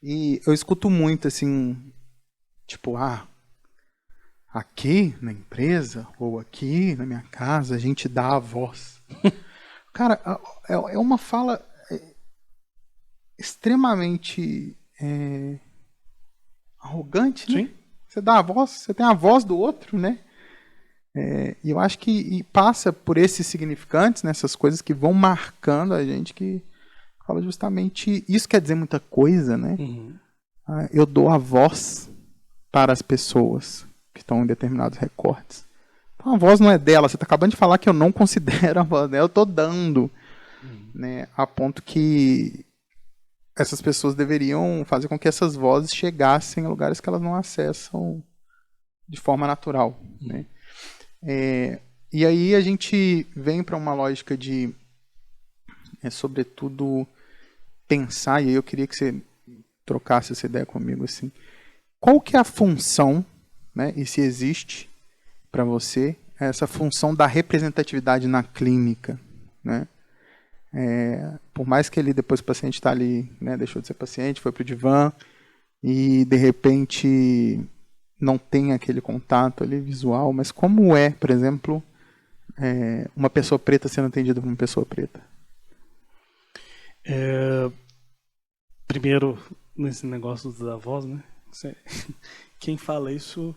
E eu escuto muito, assim, tipo, aqui na empresa ou aqui na minha casa a gente dá a voz. Cara, é uma fala extremamente arrogante, né? Sim. Você dá a voz, você tem a voz do outro, né? E eu acho que passa por esses significantes, né, essas coisas que vão marcando a gente, que fala justamente isso. Quer dizer muita coisa, né? Uhum. Eu dou a voz para as pessoas que estão em determinados recortes. Então a voz não é dela. Você está acabando de falar que eu não considero a voz dela. Eu estou dando, né, a ponto que essas pessoas deveriam fazer com que essas vozes chegassem a lugares que elas não acessam de forma natural, né? E aí a gente vem para uma lógica de, sobretudo, pensar, e aí eu queria que você trocasse essa ideia comigo, assim, qual que é a função, né, e se existe para você essa função da representatividade na clínica, né? Por mais que ele, depois o paciente está ali, né, deixou de ser paciente, foi para o divã e de repente não tem aquele contato ali visual, mas como é, por exemplo, uma pessoa preta sendo atendida por uma pessoa preta? Primeiro, nesse negócio da voz, né? Quem fala isso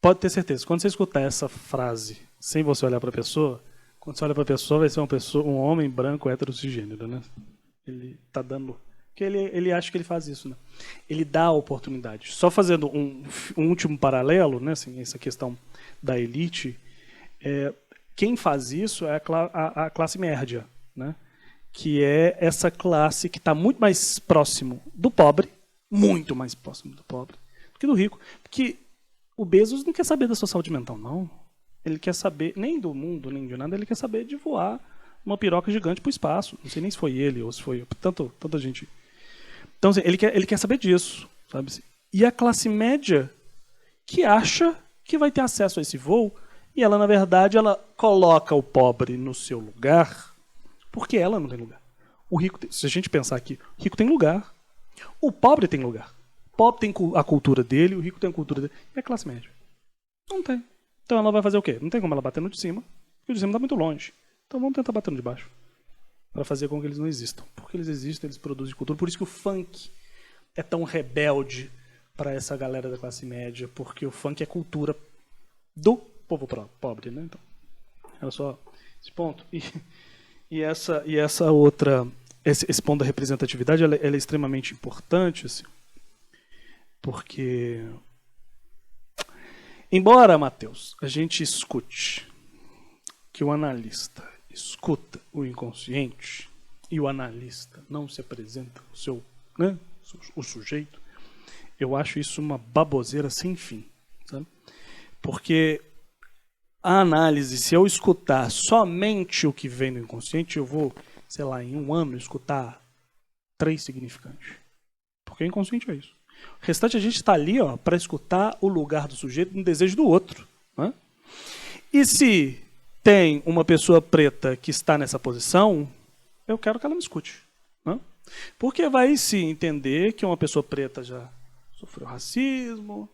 pode ter certeza. Quando você escutar essa frase sem você olhar para a pessoa, quando você olha para a pessoa, vai ser um homem branco hétero cisgênero, né? Ele tá dando... Porque ele acha que ele faz isso, né? Ele dá a oportunidade. Só fazendo um último paralelo, né? Assim, essa questão da elite, quem faz isso é a classe média, né? Que é essa classe que está muito mais próximo do pobre, muito mais próximo do pobre, do que do rico. Porque o Bezos não quer saber da sua saúde mental, não. Ele quer saber, nem do mundo, nem de nada, ele quer saber de voar uma piroca gigante para o espaço. Não sei nem se foi ele ou se foi tanta gente. Então, assim, ele quer saber disso, sabe? E a classe média que acha que vai ter acesso a esse voo, e ela, na verdade, ela coloca o pobre no seu lugar, porque ela não tem lugar. O rico, se a gente pensar aqui, o rico tem lugar, o pobre tem lugar. O pobre tem a cultura dele, o rico tem a cultura dele. E a classe média? Não tem. Então ela vai fazer o quê? Não tem como ela bater no de cima, porque o de cima está muito longe. Então vamos tentar bater no de baixo, para fazer com que eles não existam. Porque eles existem, eles produzem cultura. Por isso que o funk é tão rebelde para essa galera da classe média, porque o funk é cultura do povo pobre, né? Então, era só esse ponto. E essa outra, esse ponto da representatividade, ela é extremamente importante, assim, porque, embora, Matheus, a gente escute que o analista escuta o inconsciente e o analista não se apresenta o seu, né, o sujeito, eu acho isso uma baboseira sem fim, sabe? Porque a análise, se eu escutar somente o que vem do inconsciente, eu vou, sei lá, em um ano escutar 3 significantes. Porque o inconsciente é isso. O restante a gente está ali para escutar o lugar do sujeito no desejo do outro. Né? E se tem uma pessoa preta que está nessa posição, eu quero que ela me escute. Né? Porque vai se entender que uma pessoa preta já sofreu racismo,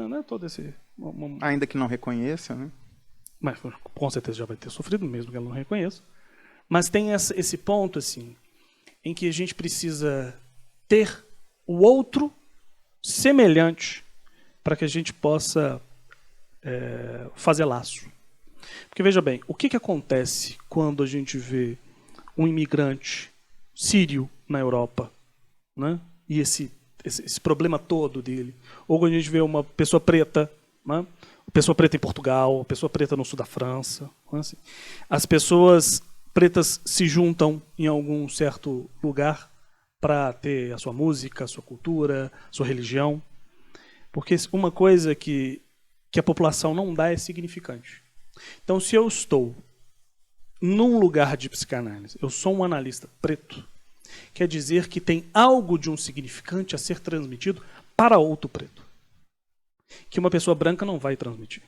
né? Todo esse... Ainda que não reconheça, né? Mas com certeza já vai ter sofrido, mesmo que ela não reconheça. Mas tem esse ponto, assim, em que a gente precisa ter o outro semelhante para que a gente possa fazer laço. Porque, veja bem, o que acontece quando a gente vê um imigrante sírio na Europa, né? E esse problema todo dele. Ou quando a gente vê uma pessoa preta, né? Pessoa preta em Portugal, pessoa preta no sul da França. Assim. As pessoas pretas se juntam em algum certo lugar para ter a sua música, a sua cultura, a sua religião. Porque uma coisa que a população não dá é significante. Então, se eu estou num lugar de psicanálise, eu sou um analista preto, quer dizer que tem algo de um significante a ser transmitido para outro preto. Que uma pessoa branca não vai transmitir.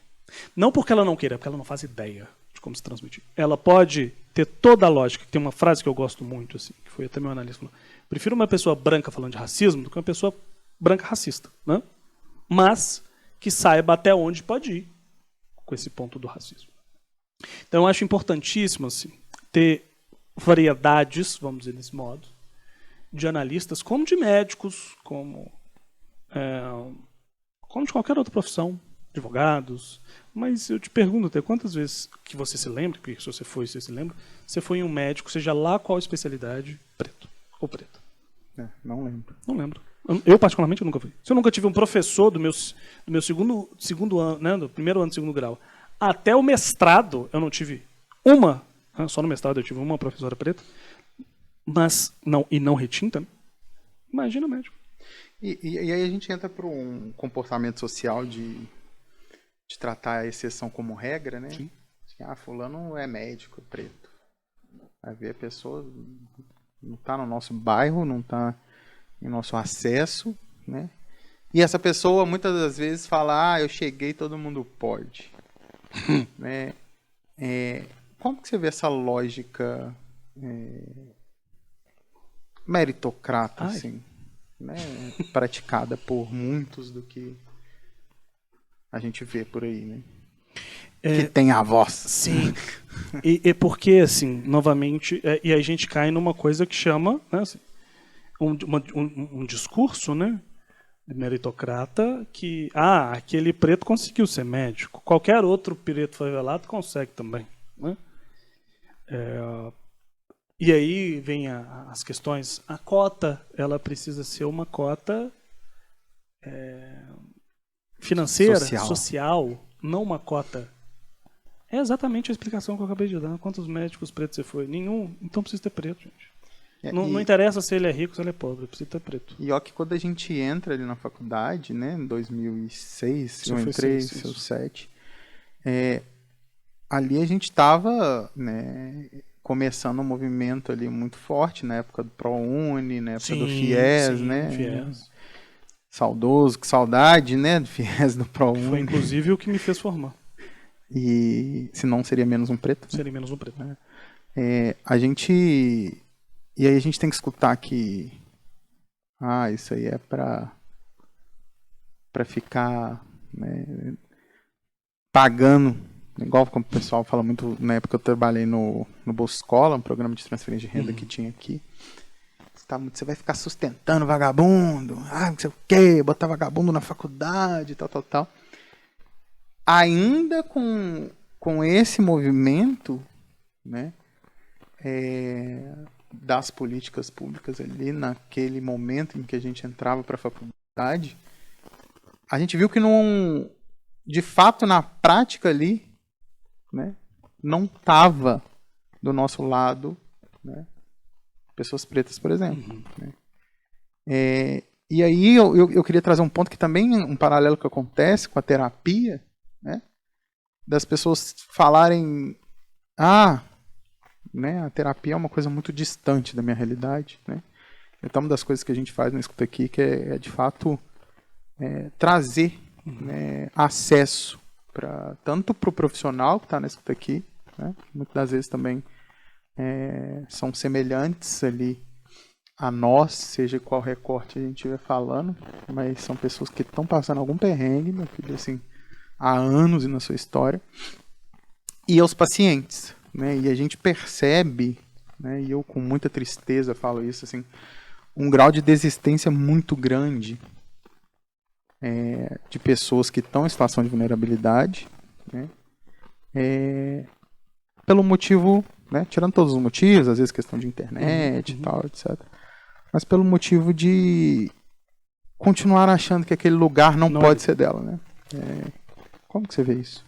Não porque ela não queira, porque ela não faz ideia de como se transmitir. Ela pode ter toda a lógica. Tem uma frase que eu gosto muito, assim, que foi até meu analista falou: prefiro uma pessoa branca falando de racismo do que uma pessoa branca racista. Né? Mas que saiba até onde pode ir com esse ponto do racismo. Então eu acho importantíssimo assim, ter variedades, vamos dizer desse modo, de analistas, como de médicos, como de qualquer outra profissão, advogados. Mas eu te pergunto até quantas vezes que você se lembra, porque se você foi, você se lembra, você foi em um médico, seja lá qual especialidade, preto ou preta. Não lembro. Não lembro. Eu particularmente, eu nunca fui. Se eu nunca tive um professor do meu segundo ano, né, do primeiro ano do segundo grau, até o mestrado, eu não tive uma, só no mestrado eu tive uma professora preta, mas não retinta, né? Imagina médico. E aí a gente entra para um comportamento social de tratar a exceção como regra, né? Sim. Fulano é médico, preto. Vai ver a pessoa não está no nosso bairro, não está em nosso acesso, né? E essa pessoa muitas das vezes fala, eu cheguei, todo mundo pode. Né? Como que você vê essa lógica meritocrata, assim? Né, praticada por muitos do que a gente vê por aí, né? Que tem a voz. Sim. E porque, assim, novamente, e a gente cai numa coisa que chama, né, assim, um discurso, né, de meritocrata que, aquele preto conseguiu ser médico. Qualquer outro preto favelado consegue também. Né? E aí vem as questões. A cota, ela precisa ser uma cota financeira, social, não uma cota. É exatamente a explicação que eu acabei de dar. Quantos médicos pretos você foi? Nenhum. Então precisa ter preto, gente. Não interessa se ele é rico ou se ele é pobre, precisa ter preto. E ó que quando a gente entra ali na faculdade, né, em 2006, eu entrei, 2007, ali a gente estava, né, começando um movimento ali muito forte, na época do ProUni, na época do FIES, né? FIES. Saudoso, que saudade, né, do FIES, do ProUni. Foi inclusive o que me fez formar. E se não seria menos um preto? Né? Seria menos um preto. E aí a gente tem que escutar que isso aí é para ficar, né, pagando, igual como o pessoal fala muito, na época eu trabalhei no Bolsa Escola, um programa de transferência de renda que tinha aqui. você vai ficar sustentando vagabundo, não sei o quê, botar vagabundo na faculdade, tal. Ainda com esse movimento, né, das políticas públicas ali, naquele momento em que a gente entrava para a faculdade, a gente viu que não, de fato, na prática ali, né, não estava do nosso lado, né, pessoas pretas, por exemplo. Né. E aí eu queria trazer um ponto que também um paralelo que acontece com a terapia, né, das pessoas falarem, né, a terapia é uma coisa muito distante da minha realidade, né. Então, uma das coisas que a gente faz no Escuta Aqui que é de fato trazer, né, acesso tanto para o profissional que está na Escuta Aqui, né, que muitas das vezes também são semelhantes ali a nós, seja qual recorte a gente estiver falando, mas são pessoas que estão passando algum perrengue, meu filho, assim, há anos na sua história, e aos pacientes, né, e a gente percebe, né, e eu com muita tristeza falo isso, assim, um grau de desistência muito grande de pessoas que estão em situação de vulnerabilidade, né, pelo motivo, né, tirando todos os motivos, às vezes questão de internet e tal, etc. Mas pelo motivo de continuar achando que aquele lugar não pode ser dela, né? Como que você vê isso?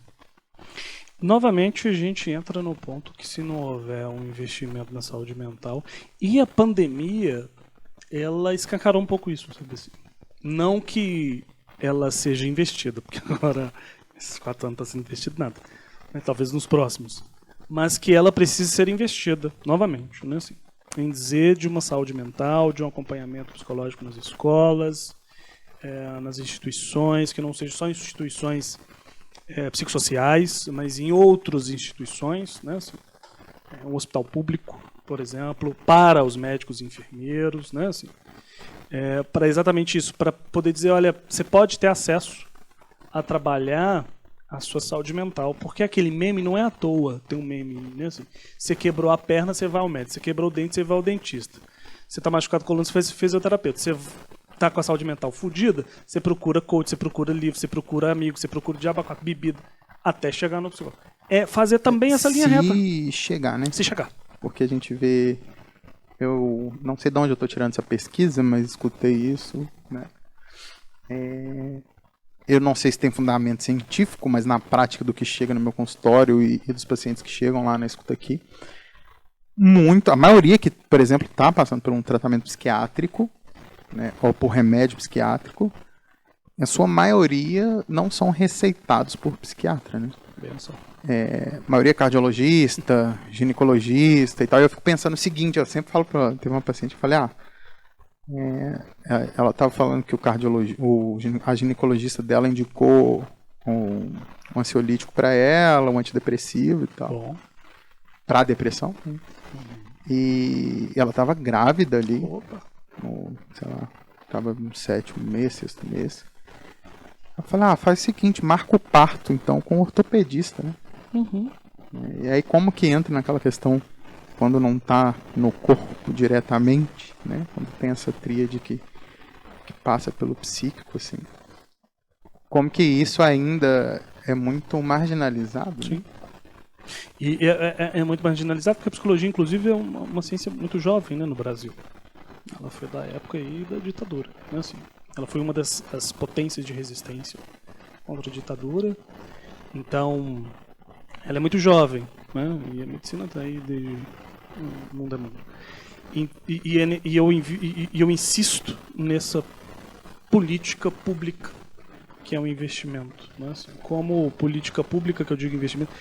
Novamente, a gente entra no ponto que se não houver um investimento na saúde mental, e a pandemia, ela escancarou um pouco isso, sabe assim? Não que ela seja investida, porque agora, esses 4 anos não está sendo investido nada, né? Talvez nos próximos, mas que ela precise ser investida, novamente, né? Assim, em dizer de uma saúde mental, de um acompanhamento psicológico nas escolas, nas instituições, que não sejam só instituições psicossociais, mas em outras instituições, né? Assim, um hospital público, por exemplo, para os médicos e enfermeiros, né? Assim, para exatamente isso, para poder dizer, olha, você pode ter acesso a trabalhar a sua saúde mental, porque aquele meme não é à toa, tem um meme, né, assim, você quebrou a perna, você vai ao médico, você quebrou o dente, você vai ao dentista, você está machucado com a coluna, você faz fisioterapeuta, você está com a saúde mental fodida, você procura coach, você procura livro, você procura amigo, você procura diabo, bebida, até chegar no psicólogo. Fazer também essa linha reta. Se chegar, né? Se chegar. Porque a gente vê, eu não sei de onde eu estou tirando essa pesquisa, mas escutei isso, né? Eu não sei se tem fundamento científico, mas na prática do que chega no meu consultório e dos pacientes que chegam lá na Escuta Aqui, a maioria que, por exemplo, está passando por um tratamento psiquiátrico, né, ou por remédio psiquiátrico, a sua maioria não são receitados por psiquiatra, né? A maioria é cardiologista, ginecologista e tal. E eu fico pensando o seguinte, eu sempre falo teve uma paciente que eu falei, ela estava falando que a ginecologista dela indicou um ansiolítico para ela, um antidepressivo e tal, para depressão. E ela estava grávida ali, sei lá, estava no 7º mês, 6º mês. Eu falei, faz o seguinte, marca o parto então com o ortopedista, né? E aí como que entra naquela questão quando não está no corpo diretamente, né? Quando tem essa tríade que passa pelo psíquico, assim. Como que isso ainda é muito marginalizado? Sim. Né? E é muito marginalizado porque a psicologia, inclusive, é uma ciência muito jovem, né, no Brasil. Ela foi da época aí da ditadura, né? Assim, ela foi uma das potências de resistência contra a ditadura. Então, ela é muito jovem, né? E a medicina está aí de mundo a mundo. E eu insisto nessa política pública que é um investimento, né? Assim, como política pública, que eu digo investimento,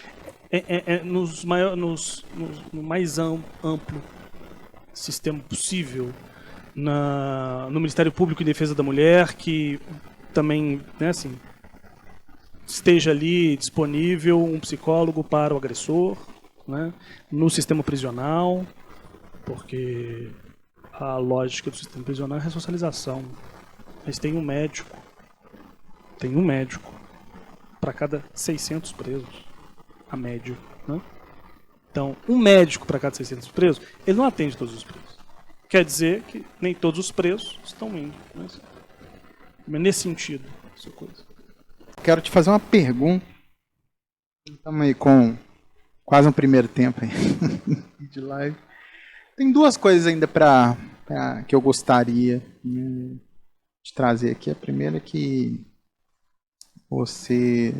no mais amplo sistema possível, no Ministério Público em Defesa da Mulher, que também, né, assim, esteja ali disponível um psicólogo para o agressor, né, no sistema prisional, porque a lógica do sistema prisional é a ressocialização. Mas tem um médico para cada 600 presos, a média, né? Então, um médico para cada 600 presos, ele não atende todos os presos. quer dizer que nem todos os presos estão indo. Mas nesse sentido, essa coisa. Quero te fazer uma pergunta. Estamos aí com quase um primeiro tempo aí de live. Tem duas coisas ainda que eu gostaria, né, de trazer aqui. A primeira é que você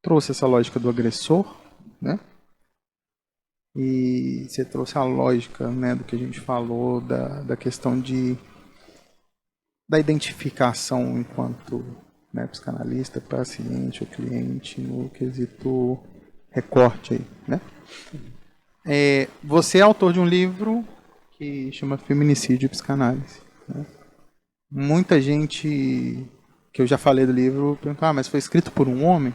trouxe essa lógica do agressor, né? E você trouxe a lógica, né, do que a gente falou, da questão da identificação enquanto, né, psicanalista, paciente ou cliente, no quesito recorte aí, né? Você é autor de um livro que chama Feminicídio e Psicanálise, né? Muita gente que eu já falei do livro perguntou, mas foi escrito por um homem?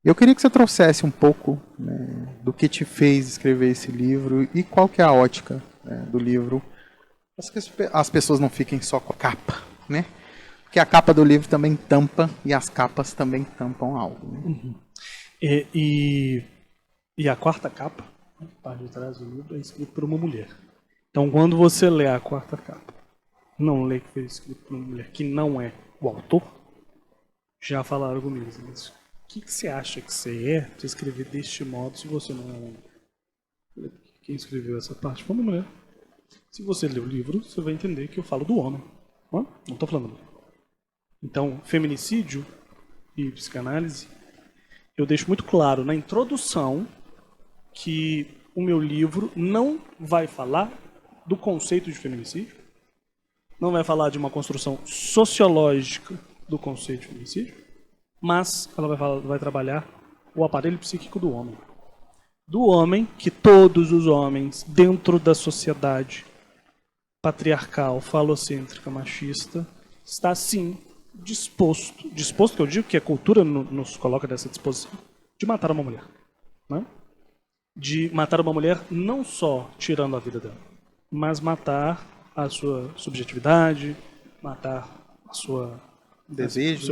Eu queria que você trouxesse um pouco, né, do que te fez escrever esse livro e qual que é a ótica, né, do livro, para que as pessoas não fiquem só com a capa, né? Porque a capa do livro também tampa e as capas também tampam algo, né? E a quarta capa, a parte de trás do livro, é escrita por uma mulher. Então, quando você lê a quarta capa, não lê que foi escrito por uma mulher que não é o autor, já falaram comigo. Mas o que você acha que você é para escrever deste modo se você não é um homem? Quem escreveu essa parte foi uma mulher. Se você ler o livro, você vai entender que eu falo do homem. Não estou falando do homem. Então, feminicídio e psicanálise, eu deixo muito claro na introdução que o meu livro não vai falar do conceito de feminicídio, não vai falar de uma construção sociológica do conceito de feminicídio, mas ela vai trabalhar o aparelho psíquico do homem. Do homem que todos os homens dentro da sociedade patriarcal, falocêntrica, machista, está sim disposto que eu digo que a cultura nos coloca nessa disposição, de matar uma mulher. Né? De matar uma mulher não só tirando a vida dela, mas matar a sua subjetividade, matar a seu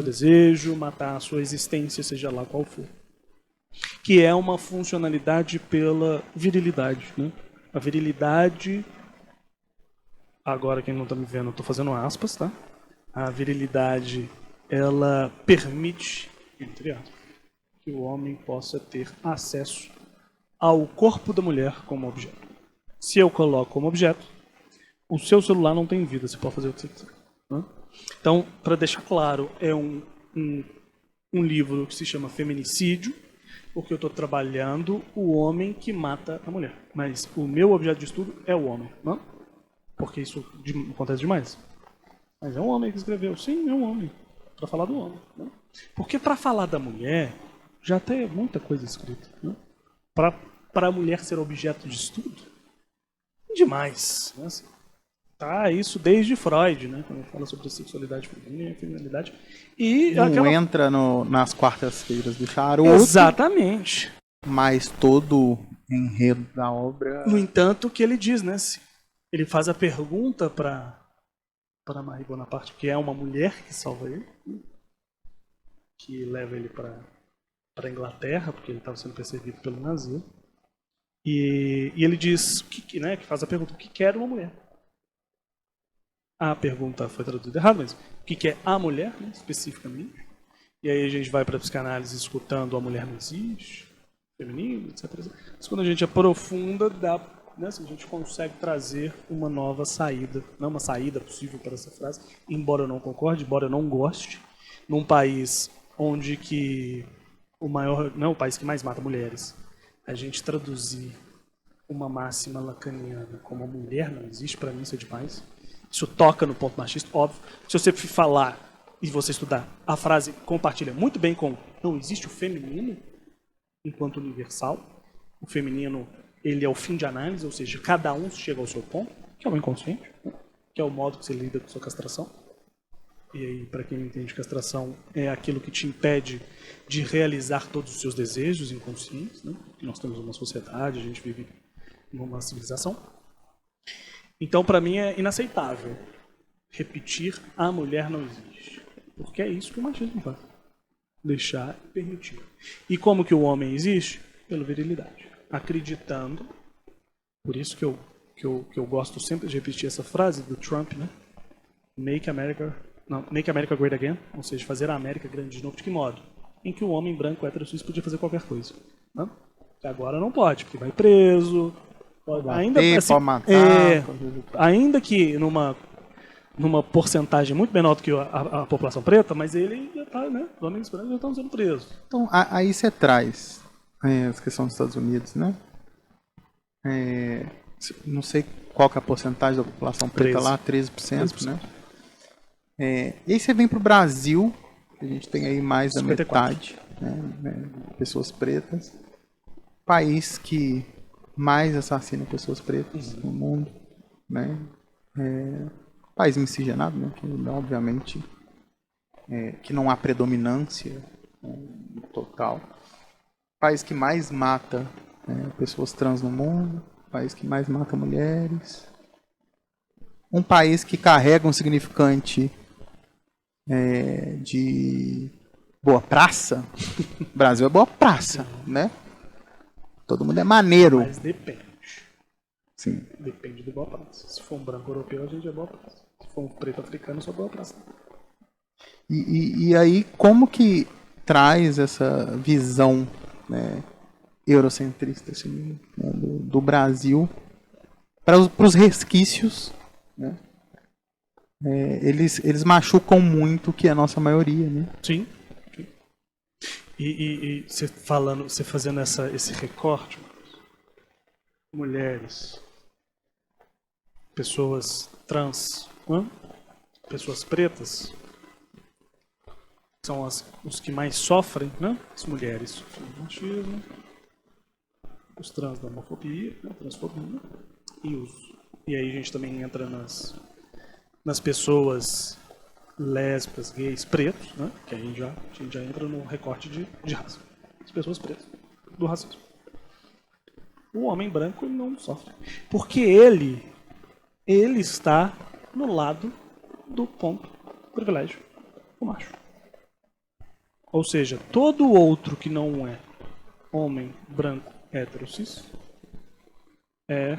desejo, matar a sua existência, seja lá qual for. Que é uma funcionalidade pela virilidade. Né? A virilidade, agora quem não está me vendo, eu estou fazendo aspas, tá? A virilidade, ela permite, entre aspas, que o homem possa ter acesso ao corpo da mulher como objeto. Se eu coloco como objeto, o seu celular não tem vida, você pode fazer o que você quiser. Né? Então, para deixar claro, é um livro que se chama Feminicídio, porque eu estou trabalhando o homem que mata a mulher. Mas o meu objeto de estudo é o homem. Né? Porque isso acontece demais. Mas é um homem que escreveu. Sim, é um homem. Para falar do homem. Né? Porque para falar da mulher, já tem muita coisa escrita. Né? Para a mulher ser objeto de estudo, demais. Né? Tá, isso desde Freud, né? Quando ele fala sobre a sexualidade feminina e a feminilidade. E não entra nas quartas-feiras do Charuto. Exatamente. Mas todo o enredo da obra... No entanto, o que ele diz, né? Ele faz a pergunta para Marie Bonaparte, que é uma mulher que salva ele, que leva ele para a Inglaterra, porque ele estava sendo perseguido pelo nazismo. E ele diz, que faz a pergunta, o que quer uma mulher? A pergunta foi traduzida errado, mas o que é a mulher, né, especificamente? E aí a gente vai para a psicanálise escutando a mulher não existe, feminino, etc. Mas quando a gente aprofunda, a gente consegue trazer uma nova saída, não uma saída possível para essa frase, embora eu não concorde, embora eu não goste, num país onde que não é o país que mais mata mulheres, a gente traduzir uma máxima lacaniana como a mulher não existe, para mim isso é demais. Isso toca no ponto machista, óbvio. Se você falar e você estudar, a frase compartilha muito bem com não existe o feminino enquanto universal. O feminino, ele é o fim de análise, ou seja, cada um chega ao seu ponto, que é o inconsciente, que é o modo que você lida com a sua castração. E aí, para quem não entende, castração é aquilo que te impede de realizar todos os seus desejos inconscientes. Né? Nós temos uma sociedade, a gente vive numa civilização. Então, para mim, é inaceitável repetir a mulher não existe. Porque é isso que o machismo faz. Deixar e permitir. E como que o homem existe? Pela virilidade. Acreditando, por isso que eu que eu gosto sempre de repetir essa frase do Trump, né? Make America Great Again, ou seja, fazer a América grande de novo. De que modo? Em que o homem branco heterossexual podia fazer qualquer coisa. Né? Que agora não pode, porque vai preso. Pode matar. Ainda que numa porcentagem muito menor do que a população preta, mas ele já está, né? Os homens brancos já estão sendo presos. Então, aí você traz as questões dos Estados Unidos, né? Não sei qual que é a porcentagem da população preta 13. Lá, 13%, né? E aí você vem para o Brasil, a gente tem aí mais da 54. Metade, né, pessoas pretas. País que mais assassina pessoas pretas no mundo, né? País miscigenado, né? Que obviamente que não há predominância total. País que mais mata pessoas trans no mundo, país que mais mata mulheres. Um país que carrega um significante de boa praça. O Brasil é boa praça, né? Todo mundo é maneiro. Mas depende. Sim. Depende do boa praça. Se for um branco europeu, a gente é boa praça. Se for um preto africano, eu sou boa praça. E aí, como que traz essa visão, né, eurocentrista assim, né, do Brasil para os resquícios, né? Eles machucam muito, que é a nossa maioria, né? Sim. E você fazendo esse recorte, mulheres, pessoas trans, pessoas pretas, são os que mais sofrem, né? As mulheres sofrem do machismo, os trans da homofobia, né? Transfobia, e aí a gente também entra nas pessoas lésbicas, gays, pretos, né? Que a gente já entra no recorte de raça. As pessoas pretas, do racismo. O homem branco não sofre. Porque ele está no lado do ponto privilégio, o macho. Ou seja, todo outro que não é homem, branco, hétero, cis, é,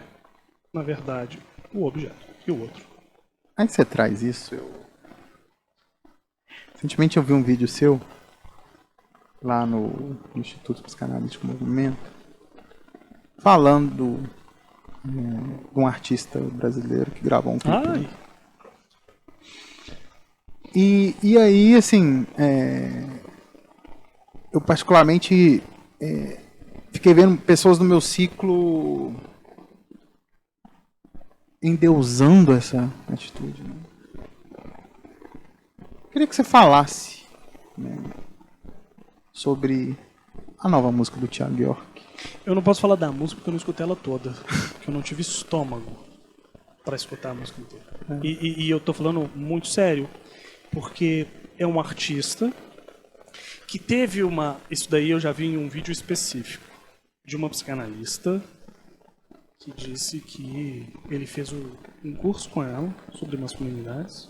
na verdade, o objeto. E o outro. Aí você traz isso. Recentemente eu vi um vídeo seu lá no Instituto Psicanalítico Movimento falando de um artista brasileiro que gravou um clipe. E aí, assim, eu particularmente fiquei vendo pessoas do meu ciclo endeusando essa atitude, né? Queria que você falasse, né, sobre a nova música do Thiago York. Eu não posso falar da música porque eu não escutei ela toda. Porque eu não tive estômago para escutar a música inteira. E eu tô falando muito sério, porque é um artista que teve isso daí eu já vi em um vídeo específico de uma psicanalista que disse que ele fez um curso com ela sobre masculinidades.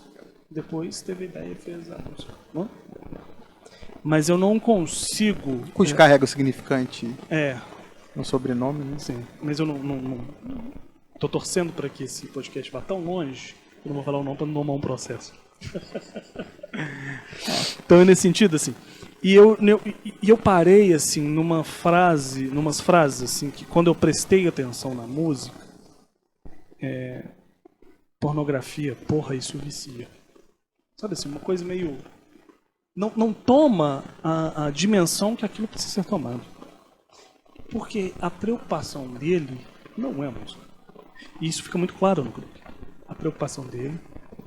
Depois teve a ideia e fez a música. Não? Mas eu não consigo... Cujo carrega o significante no no sobrenome, né? Sim, mas eu não tô torcendo para que esse podcast vá tão longe que eu não vou falar o nome para não tomar um processo. Então é nesse sentido, assim. E eu parei, assim, numas frases, assim, que quando eu prestei atenção na música, pornografia, porra, isso vicia. Sabe assim, uma coisa meio... Não toma a dimensão que aquilo precisa ser tomado. Porque a preocupação dele não é a música. E isso fica muito claro no clipe. A preocupação dele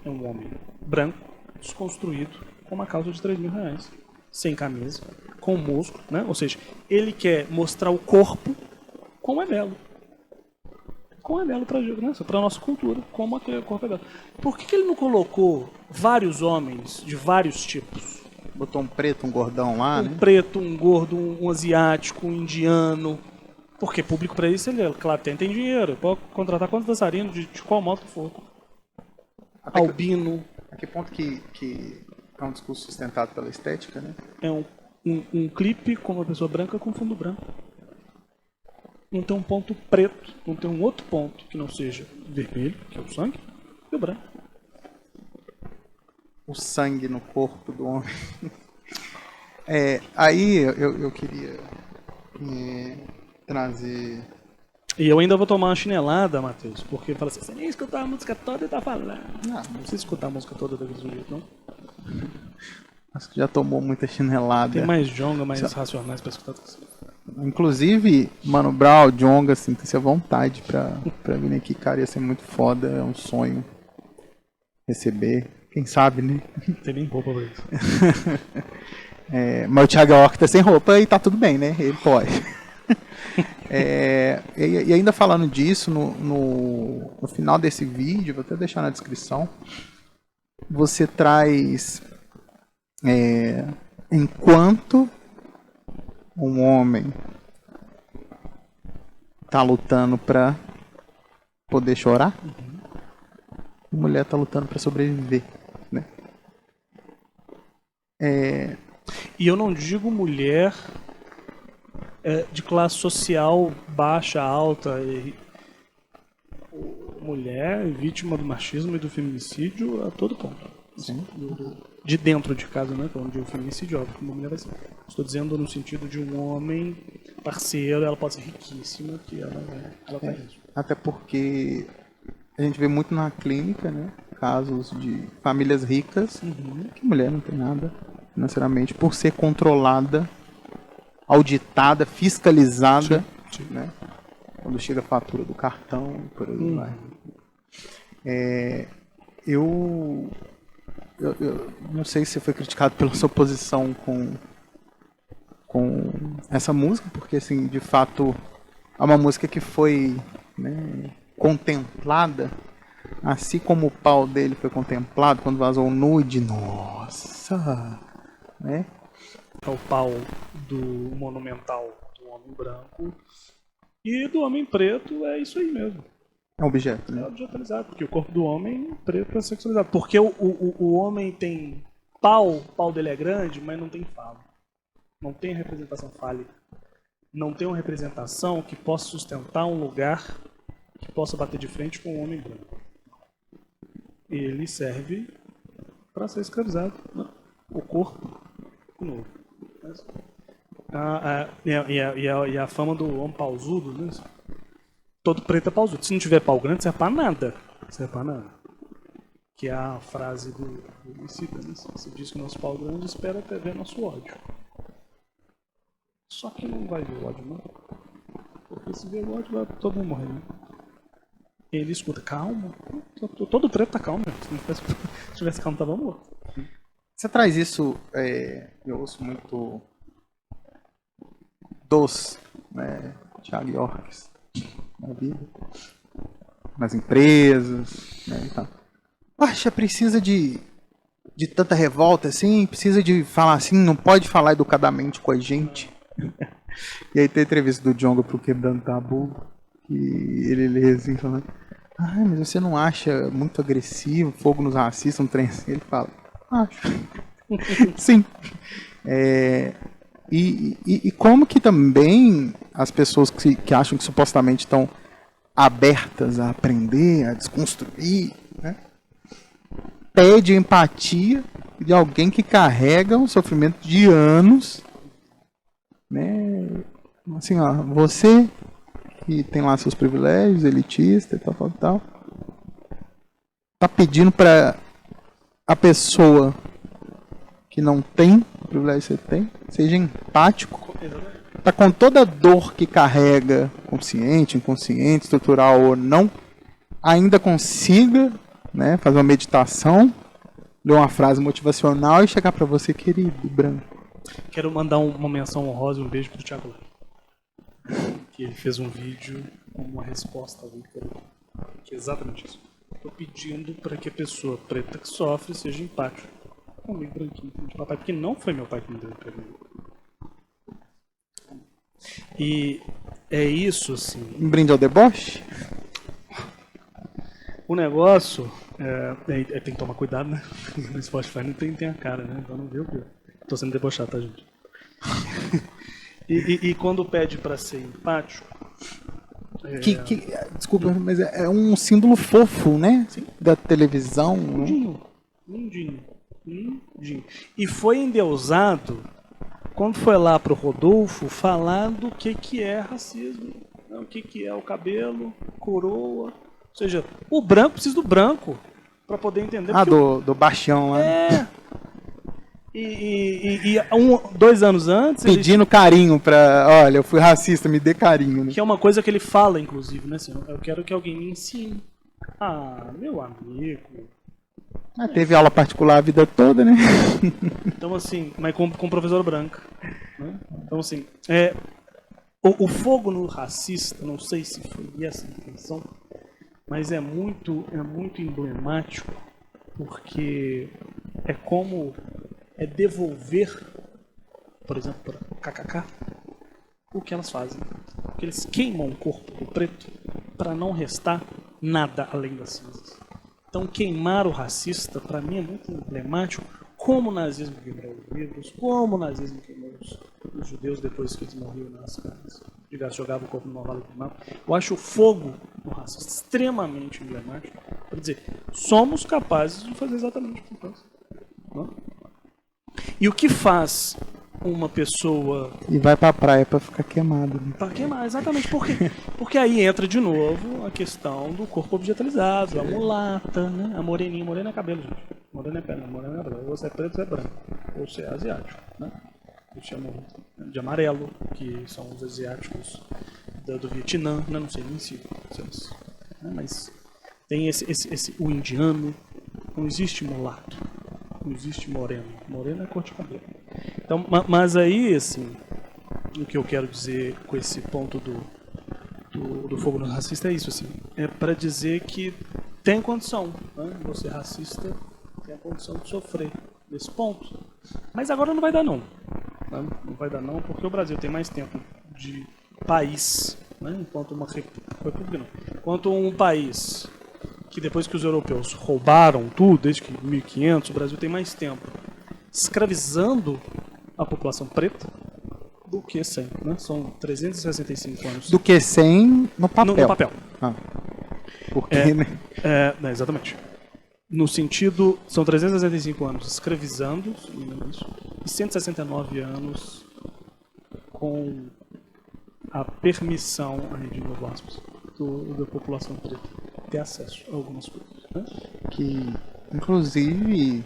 é um homem branco, desconstruído, com uma causa de R$3.000, sem camisa, com músculo, né? Ou seja, ele quer mostrar o corpo como é belo. Como é belo para a nossa cultura, como aquele corpo é belo. Por que ele não colocou vários homens de vários tipos? Botou um preto, um gordão lá, né? Um preto, um gordo, um asiático, um indiano. Porque público para isso, ele, claro, tem dinheiro. Pode contratar quantos dançarinos de qual modo for. Albino. A que ponto que é um discurso sustentado pela estética, né? É um clipe com uma pessoa branca com fundo branco. não tem um ponto preto, não tem um outro ponto que não seja vermelho, que é o sangue, e o branco. O sangue no corpo do homem. Aí eu queria trazer... E eu ainda vou tomar uma chinelada, Matheus, porque fala assim, você nem escutou a música toda e tá falando. Não precisa escutar a música toda daquele jeito, não. Acho que já tomou muita chinelada. Tem mais jonga, mais racionais pra escutar. Inclusive, Mano Brown, Djonga, sinta-se à vontade pra vir aqui, cara, ia ser muito foda, é um sonho receber, quem sabe, né? Não tem nem roupa pra isso. Mas o Thiago York tá sem roupa e tá tudo bem, né? Ele pode. E ainda falando disso, no final desse vídeo, vou até deixar na descrição, você traz enquanto um homem tá lutando pra poder chorar, a mulher tá lutando pra sobreviver, né? E eu não digo mulher de classe social baixa, alta. Mulher vítima do machismo e do feminicídio a todo ponto. Sim. De dentro de casa, né? Onde o feminicídio, óbvio, como mulher vai ser. Estou dizendo no sentido de um homem parceiro, ela pode ser riquíssima, que ela faz isso. Até porque a gente vê muito na clínica, né? Casos de famílias ricas, que mulher não tem nada financeiramente, por ser controlada, auditada, fiscalizada, Sim. né? Quando chega a fatura do cartão, por aí vai. Eu não sei se foi criticado pela sua posição com essa música, porque, assim, de fato, é uma música que foi, né, contemplada, assim como o pau dele foi contemplado quando vazou o nude. Nossa! Né? É o pau do monumental do homem branco e do homem preto, é isso aí mesmo. É um objeto, né? É objetalizado, porque o corpo do homem preto é sexualizado. Porque o homem tem pau, o pau dele é grande, mas não tem falo. Não tem representação fálica. Não tem uma representação que possa sustentar um lugar que possa bater de frente com o homem branco. Ele serve para ser escravizado. Né? O corpo novo. E a fama do homem pausudo, né? Todo preto é pausudo. Se não tiver pau grande, serve pra nada. Serve pra nada. Que é a frase do homicida, né? Você diz que o nosso pau grande espera até ver nosso ódio. Só que não vai ver o ódio, não. Porque se ver o ódio, vai todo mundo morrer, né? Ele escuta, calma. Todo preto tá calmo, né? Se tivesse calmo, tava morto. Você traz isso, eu ouço muito dos, né, Thiago Yorks na vida, nas empresas, né, e tal. Poxa, precisa de tanta revolta assim, precisa de falar assim, não pode falar educadamente com a gente. E aí tem a entrevista do Djonga pro Quebrando Tabu, que ele lê assim, falando, mas você não acha muito agressivo, fogo nos racistas, um trem assim? Ele fala, acho. Sim. E como que também as pessoas que acham que supostamente estão abertas a aprender, a desconstruir, né, pede empatia de alguém que carrega um sofrimento de anos, né? Assim, ó, você que tem lá seus privilégios, elitista e tal, tá pedindo para a pessoa que não tem o privilégio que você tem, seja empático, tá com toda a dor que carrega, consciente, inconsciente, estrutural ou não, ainda consiga, né, fazer uma meditação, ler uma frase motivacional e chegar para você, querido branco. Quero mandar uma menção honrosa e um beijo pro Thiago Lai, que ele fez um vídeo com uma resposta ao Victor, que é exatamente isso. Estou pedindo para que a pessoa preta que sofre seja empática comigo, branquinho, de papai, porque não foi meu pai que me deu emprego. E é isso, assim. Um brinde ao deboche? O negócio tem que tomar cuidado, né? No Spotify não tem a cara, né? Então não vê o que. Tô sendo debochado, tá, gente? E quando pede para ser empático, Desculpa, mas é um símbolo fofo, né? Sim. Da televisão. Lindinho. E foi endeusado quando foi lá pro Rodolfo falar do que é racismo, né? O que é o cabelo, coroa. Ou seja, o branco precisa do branco para poder entender. Do baixão lá. E 2 anos antes... Pedindo carinho pra... Olha, eu fui racista, me dê carinho. Né? Que é uma coisa que ele fala, inclusive, né? Assim, eu quero que alguém me ensine. Ah, meu amigo... Teve aula particular a vida toda, né? Então, assim... Mas com professora branca. Né? Então, assim... O fogo no racista, não sei se foi essa a intenção, mas é muito emblemático, porque é como... É devolver, por exemplo, para o KKK, o que elas fazem. Porque eles queimam o corpo do preto para não restar nada além das cinzas. Então, queimar o racista, para mim, é muito emblemático, como o nazismo queimou os negros, como o nazismo queimou os judeus depois que eles morriam nas casas. Jogava o corpo no vale do mar. Eu acho o fogo no racista extremamente emblemático. Para dizer, somos capazes de fazer exatamente o que faz. Não? E o que faz uma pessoa... E vai pra praia pra ficar queimado. Né? Pra queimar, exatamente. Por quê? Porque aí entra de novo a questão do corpo objetalizado, a mulata, né? A moreninha. Morena é cabelo, gente. Morena é perna, morena é cabelo. Ou você é preto, você é branco. Ou você é asiático, né? Eles chamam de amarelo, que são os asiáticos do Vietnã, né? Não sei nem se eles... Né? Mas tem o indiano. Não existe mulato. Não existe moreno. Moreno é cor de cabelo. Então, mas aí, assim, o que eu quero dizer com esse ponto do fogo no racista é isso, assim. É para dizer que tem condição, né? Você racista tem a condição de sofrer nesse ponto. Mas agora não vai dar não. Né? Não vai dar não, porque o Brasil tem mais tempo de país, né? Enquanto uma república não. Enquanto um país... que depois que os europeus roubaram tudo, desde que 1500, o Brasil tem mais tempo escravizando a população preta do que 100, né? São 365 anos. Do que 100 no papel. No papel. Porque, né? Exatamente. No sentido, são 365 anos escravizando, e 169 anos com a permissão, aí de novo aspas, da população preta ter acesso a algumas coisas. Né? Que, inclusive,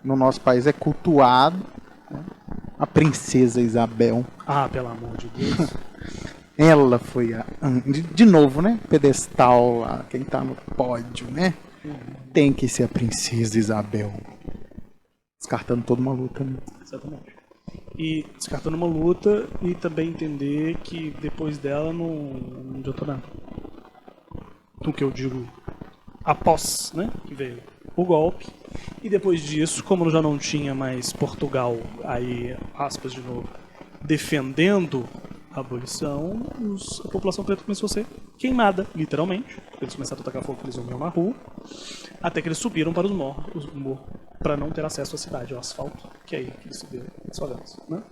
no nosso país é cultuado, né? A princesa Isabel. Ah, pelo amor de Deus. Ela foi, de novo, né? Pedestal, quem tá no pódio, né? Tem que ser a princesa Isabel. Descartando toda uma luta, né? Exatamente. E descartando uma luta e também entender que depois dela não adiantou nada. O que eu digo após, né, que veio o golpe, e depois disso, como já não tinha mais Portugal, aí, aspas de novo, defendendo a abolição, a população preta começou a ser queimada, literalmente. Eles começaram a atacar fogo que eles iam na rua, até que eles subiram para os morros para não ter acesso à cidade, ao asfalto, que é aí que eles subiram as favelas, né?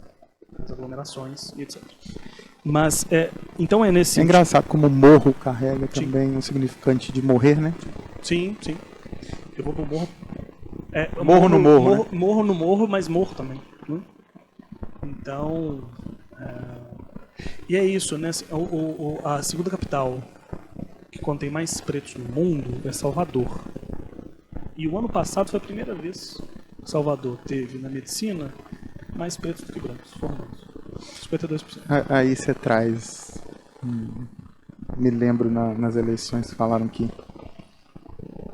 As aglomerações e etc. Mas, então é nesse... É engraçado como morro carrega também um significante de morrer, né? Sim. Eu vou pro morro... morro no morro, né? Morro no morro, mas morro também. Né? Então... E é isso, né? A segunda capital que contém mais pretos no mundo é Salvador. E o ano passado foi a primeira vez que Salvador teve na medicina mais pretos do que brancos formados. 52%. Aí você traz... Me lembro nas eleições que falaram que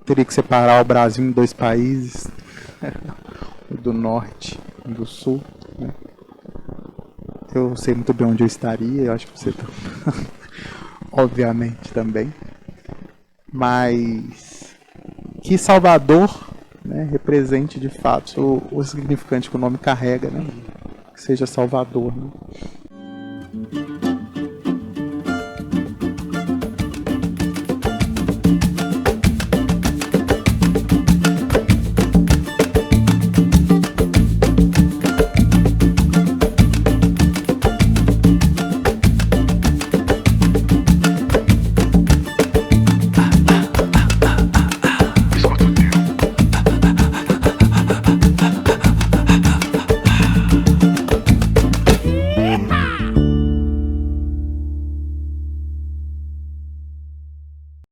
teria que separar o Brasil em 2 países. O do norte e do sul, né? Eu sei muito bem onde eu estaria, eu acho que você obviamente também. Mas que Salvador, né, represente de fato o significante que o nome carrega, né? Que seja Salvador, né?